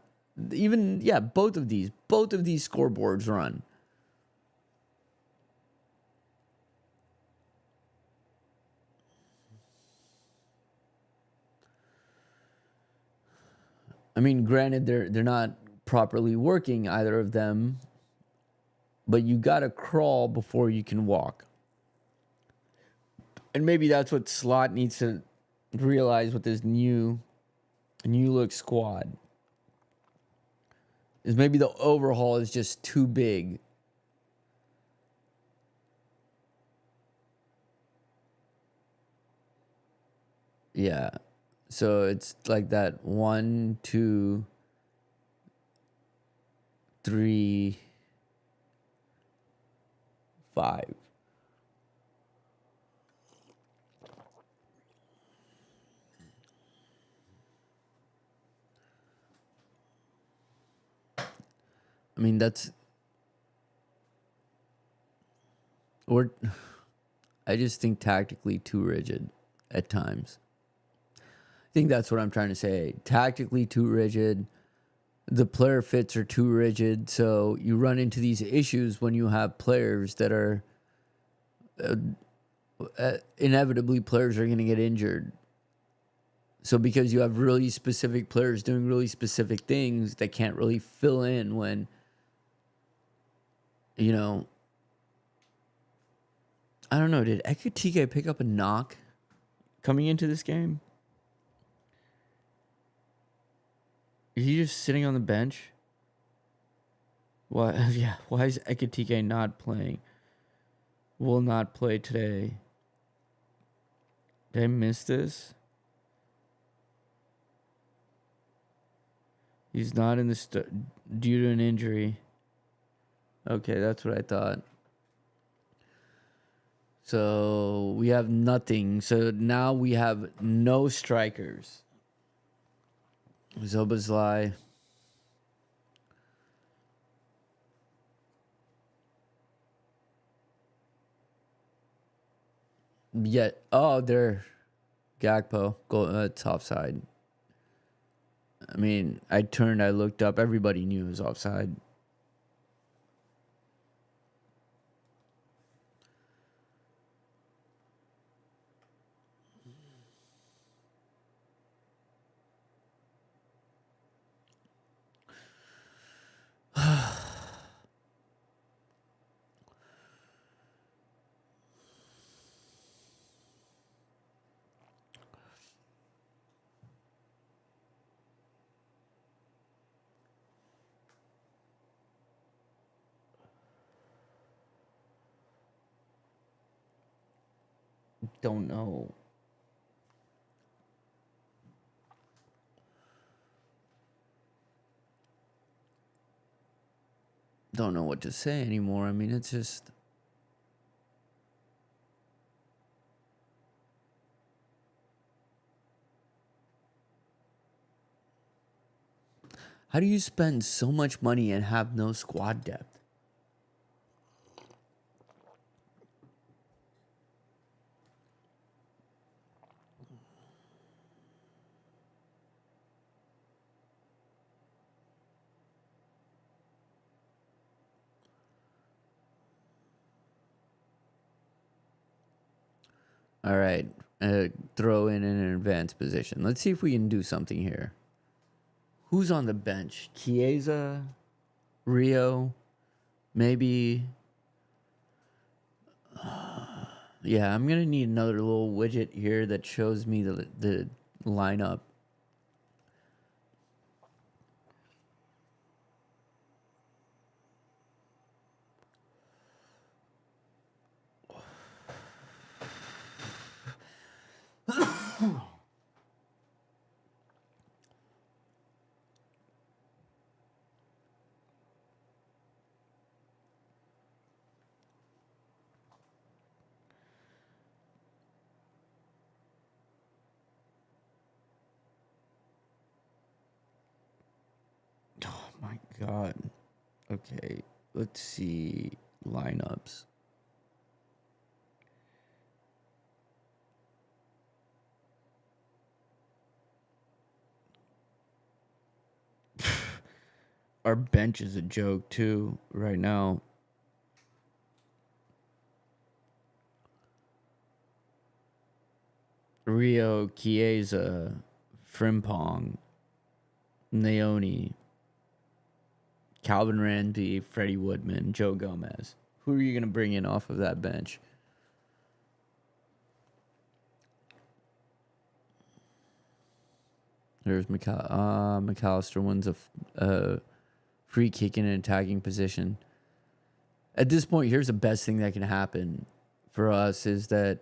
even, yeah, both of these scoreboards run. I mean, granted, they're not properly working, either of them, but you gotta crawl before you can walk. And maybe that's what Slot needs to realize with this new look squad. Is maybe the overhaul is just too big. Yeah. So it's like that 1, 2, 3, 5. I mean, I just think tactically too rigid at times. I think that's what I'm trying to say. Tactically too rigid. The player fits are too rigid. So you run into these issues when you have players that are inevitably players are going to get injured. So because you have really specific players doing really specific things, they can't really fill in when, you know, I don't know. Did Ekitike pick up a knock coming into this game? Is he just sitting on the bench? Why? Yeah. Why is Ekitike not playing? Will not play today. Did I miss this? He's not in the due to an injury. Okay, that's what I thought. So we have nothing. So now we have no strikers. Zobazlai. Yet, oh, they're Gakpo. Go, it's offside. I mean, I turned, I looked up. Everybody knew it was offside. Don't know. Don't know what to say anymore. I mean, it's just. How do you spend so much money and have no squad depth? All right. Throw in an advanced position. Let's see if we can do something here. Who's on the bench? Chiesa? Rio? Maybe. Yeah, I'm going to need another little widget here that shows me the lineup. Oh my God. Okay, let's see lineups. Our bench is a joke too right now. Rio, Chiesa, Frimpong, Naoni, Calvin Ramsey, Freddie Woodman, Joe Gomez. Who are you going to bring in off of that bench? There's McAllister wins a free kick in an attacking position. At this point, here's the best thing that can happen for us is that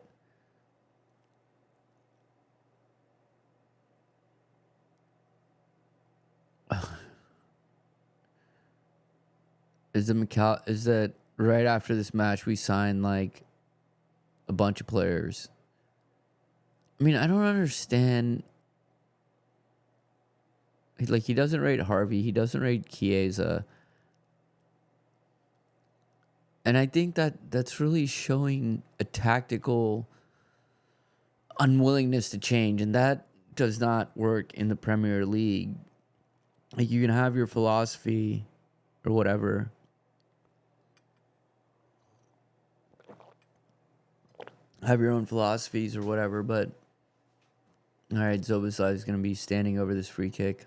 is that right after this match we sign like a bunch of players. I mean, I don't understand. Like, he doesn't rate Harvey, he doesn't rate Chiesa. And I think that that's really showing a tactical unwillingness to change, and that does not work in the Premier League. Like, you can have your philosophy or whatever. Have your own philosophies or whatever, but all right, Zoboslai is going to be standing over this free kick.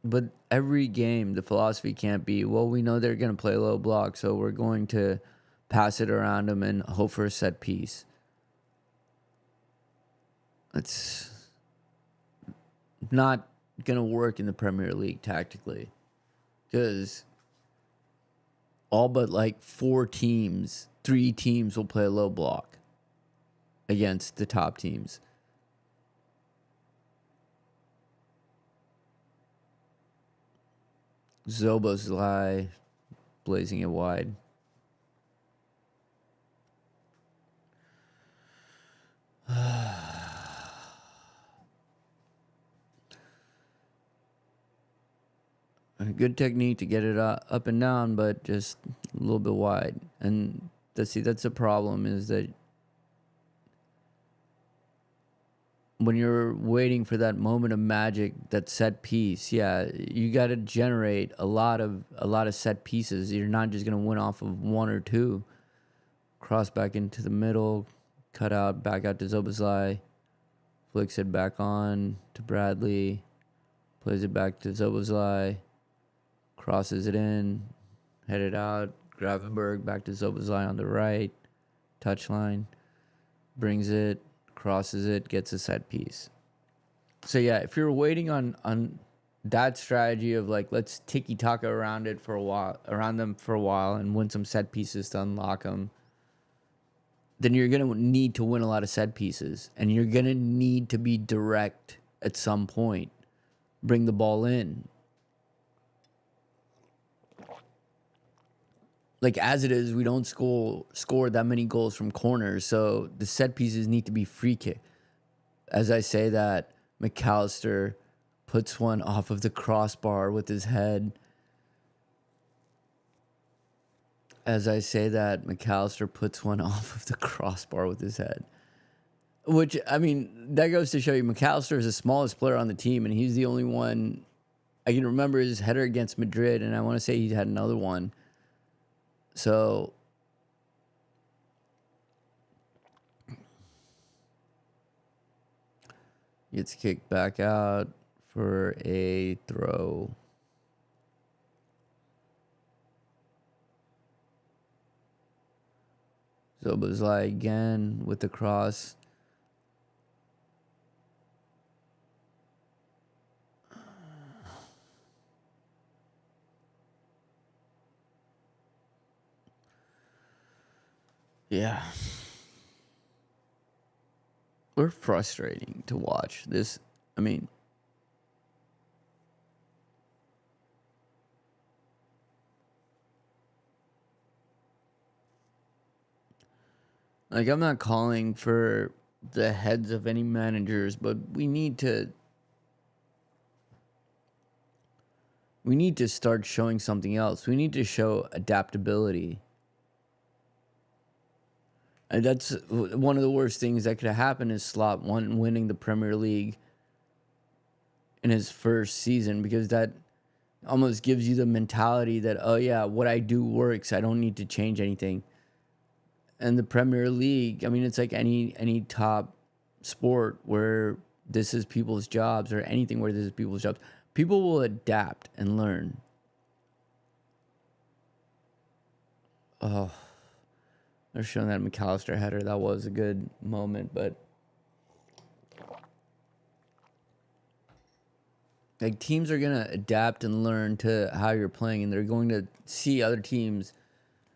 But every game, the philosophy can't be, well, we know they're going to play low block, so we're going to pass it around them and hope for a set piece. It's not going to work in the Premier League tactically. Because all but like 3 teams will play a low block against the top teams. Zoboslai blazing it wide. A good technique to get it up and down, but just a little bit wide. And that's the problem, is that when you're waiting for that moment of magic, that set piece, yeah, you got to generate a lot of set pieces. You're not just going to win off of one or two. Cross back into the middle, cut out, back out to Zobazlai, flicks it back on to Bradley, plays it back to Zobazlai, crosses it in, headed out, Gravenberg back to Zobazlai on the right, touchline, brings it, crosses it, gets a set piece. So yeah, if you're waiting on that strategy of like, let's tiki-taka around them for a while and win some set pieces to unlock them, then you're going to need to win a lot of set pieces, and you're going to need to be direct at some point. Bring the ball in. Like, as it is, we don't score that many goals from corners, so the set pieces need to be free kick. As I say that, McAllister puts one off of the crossbar with his head. As I say that, McAllister puts one off of the crossbar with his head. Which, I mean, that goes to show you McAllister is the smallest player on the team, and he's the only one. I can remember his header against Madrid, and I want to say he had another one. So, gets kicked back out for a throw. Zobazlai again with the cross. Yeah. We're frustrating to watch. This, I mean, like, I'm not calling for the heads of any managers, but we need to start showing something else. We need to show adaptability. And that's one of the worst things that could happen is Slot winning the Premier League in his first season, because that almost gives you the mentality that, oh yeah, what I do works. I don't need to change anything. And the Premier League, I mean, it's like any top sport where this is people's jobs, or anything where this is people's jobs. People will adapt and learn. Oh, they're showing that McAllister header. That was a good moment, but like, teams are going to adapt and learn to how you're playing, and they're going to see other teams,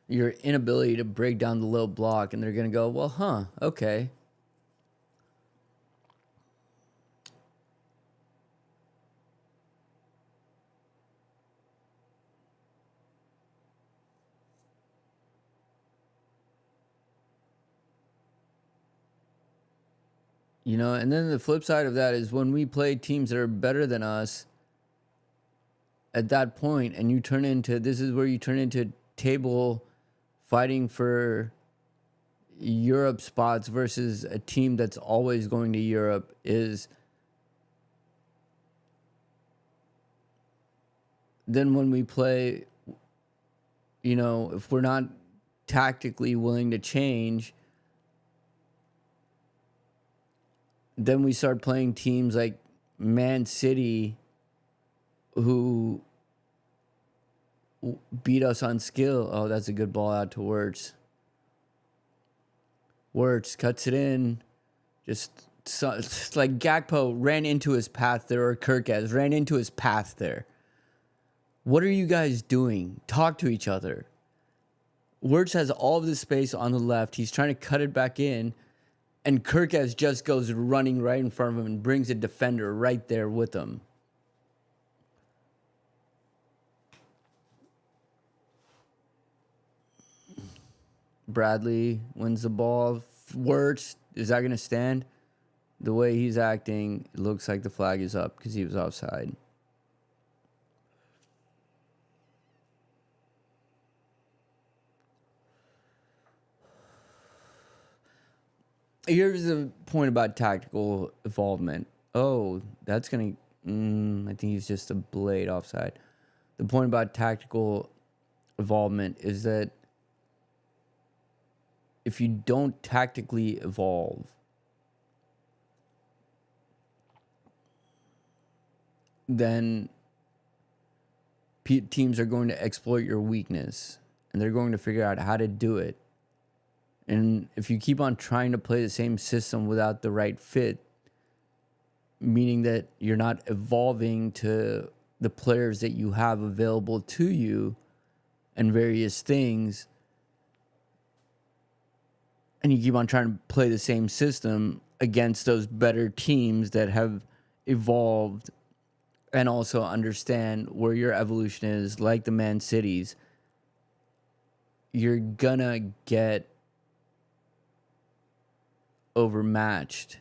your inability to break down the low block, and they're going to go, well, okay. You know, and then the flip side of that is when we play teams that are better than us at that point, and this is where you turn into table fighting for Europe spots versus a team that's always going to Europe, is then when we play, you know, if we're not tactically willing to change, then we start playing teams like Man City, who beat us on skill. Oh, that's a good ball out to Wirtz. Wirtz cuts it in. Just it's like Gakpo ran into his path there, or Kirkaz ran into his path there. What are you guys doing? Talk to each other. Wirtz has all of this space on the left. He's trying to cut it back in, and Kirkaz just goes running right in front of him and brings a defender right there with him. Bradley wins the ball. Wirtz, is that going to stand? The way he's acting, it looks like the flag is up because he was offside. Here's the point about tactical involvement. Oh, that's going to... I think he's just a blade offside. The point about tactical involvement is that if you don't tactically evolve, then teams are going to exploit your weakness, and they're going to figure out how to do it. And if you keep on trying to play the same system without the right fit, meaning that you're not evolving to the players that you have available to you and various things, and you keep on trying to play the same system against those better teams that have evolved and also understand where your evolution is, like the Man Cities, you're gonna get overmatched.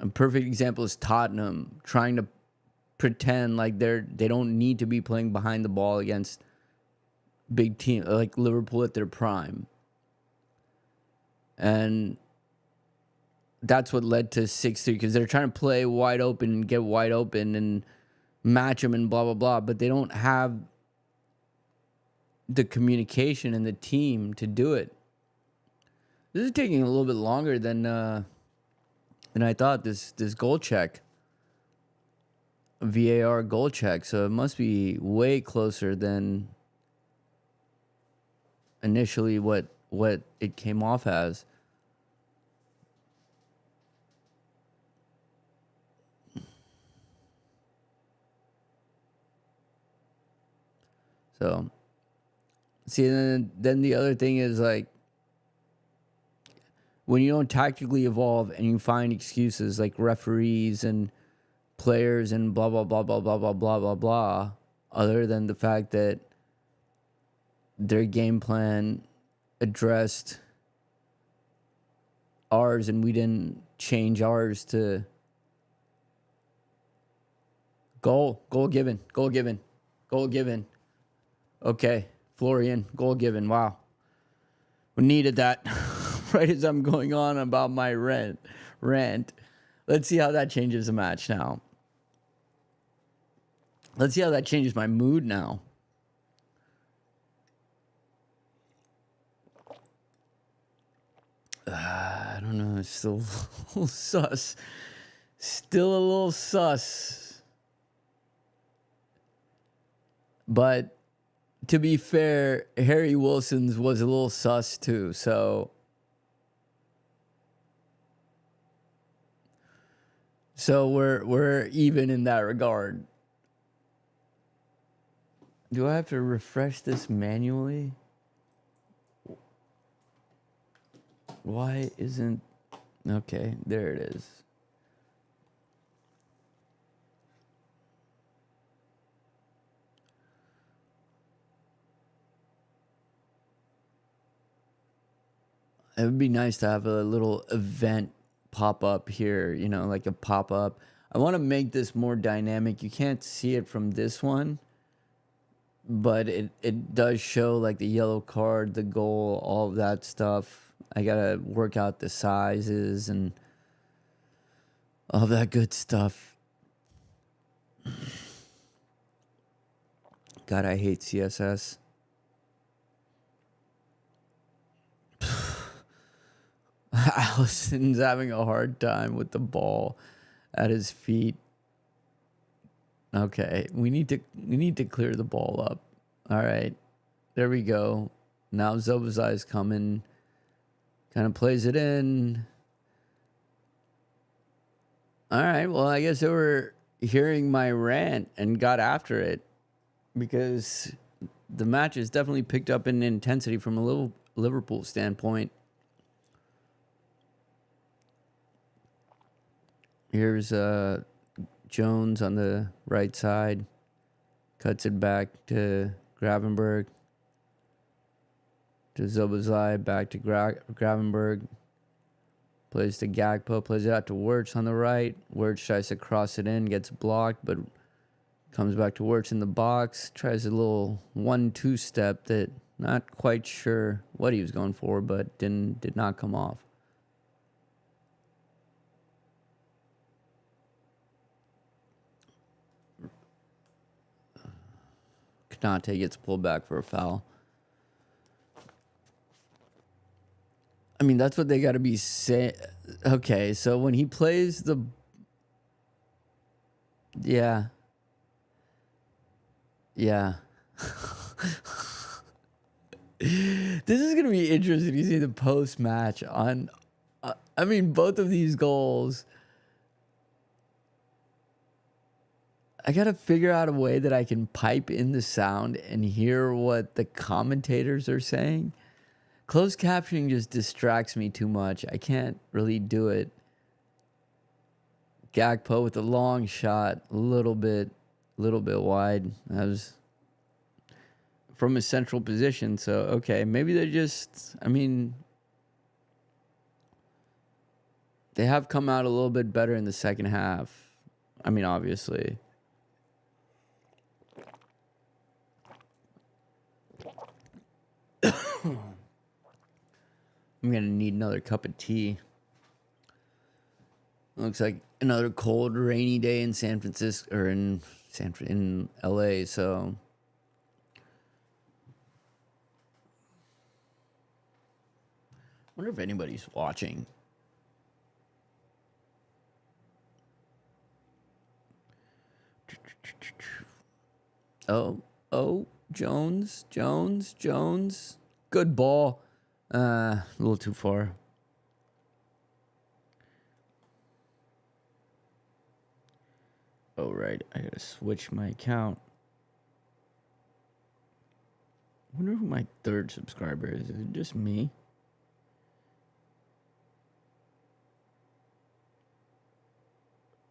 A perfect example is Tottenham trying to pretend like they don't need to be playing behind the ball against big team like Liverpool at their prime. And that's what led to 6-3, because they're trying to play wide open and get wide open and match them and blah, blah, blah. But they don't have the communication and the team to do it. This is taking a little bit longer than I thought, this goal check. VAR goal check. So it must be way closer than initially what it came off as. So, see, then the other thing is, like, when you don't tactically evolve and you find excuses like referees and players and blah, blah, blah, blah, blah, blah, blah, blah, blah, other than the fact that their game plan addressed ours and we didn't change ours to goal given. Okay, Florian, goal given. Wow. We needed that right as I'm going on about my rant. Let's see how that changes the match now. Let's see how that changes my mood now. I don't know. It's still a little sus. Still a little sus. But to be fair, Harry Wilson's was a little sus too. So we're even in that regard. Do I have to refresh this manually? Why isn't... Okay, there it is. It would be nice to have a little event pop up here, you know, like a pop up. I want to make this more dynamic. You can't see it from this one, but it does show like the yellow card, the goal, all of that stuff. I got to work out the sizes and all that good stuff. God, I hate CSS. Allison's having a hard time with the ball at his feet. Okay, we need to clear the ball up. All right, there we go. Now Zobazai's coming. Kind of plays it in. All right, well, I guess they were hearing my rant and got after it, because the match has definitely picked up in intensity from a Liverpool standpoint. Here's Jones on the right side. Cuts it back to Gravenberg. To Zobazai, back to Gravenberg. Plays to Gakpo, plays it out to Wirtz on the right. Wirtz tries to cross it in, gets blocked, but comes back to Wirtz in the box. Tries a little 1-2 step that not quite sure what he was going for, but did not come off. Dante gets pulled back for a foul. I mean, that's what they got to be saying. Okay, so when he plays the... Yeah. Yeah. This is going to be interesting to see the post-match on... I mean, both of these goals... I got to figure out a way that I can pipe in the sound and hear what the commentators are saying. Closed captioning just distracts me too much. I can't really do it. Gakpo with a long shot, a little bit wide. That was from a central position. So, okay, maybe they're just, I mean, they have come out a little bit better in the second half. I mean, obviously. I'm going to need another cup of tea. Looks like another cold, rainy day in San Francisco, or in LA, so... wonder if anybody's watching. Oh, Jones. Good ball. A little too far. Oh, right. I gotta switch my account. I wonder who my third subscriber is. Is it just me?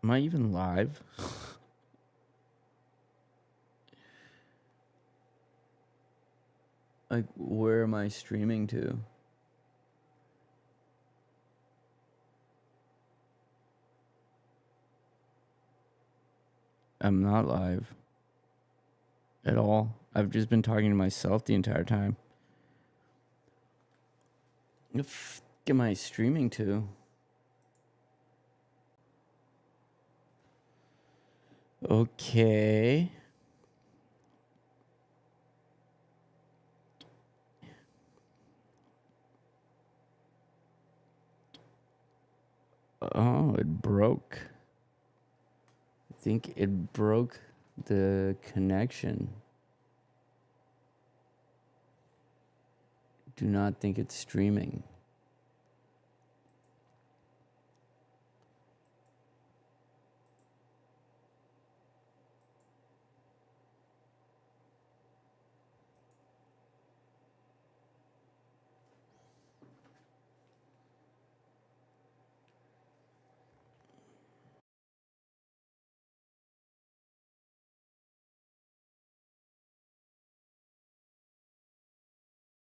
Am I even live? Like, where am I streaming to? I'm not live at all. I've just been talking to myself the entire time. What the f*** am I streaming to? Okay. Oh, it broke. I think it broke the connection. Do not think it's streaming.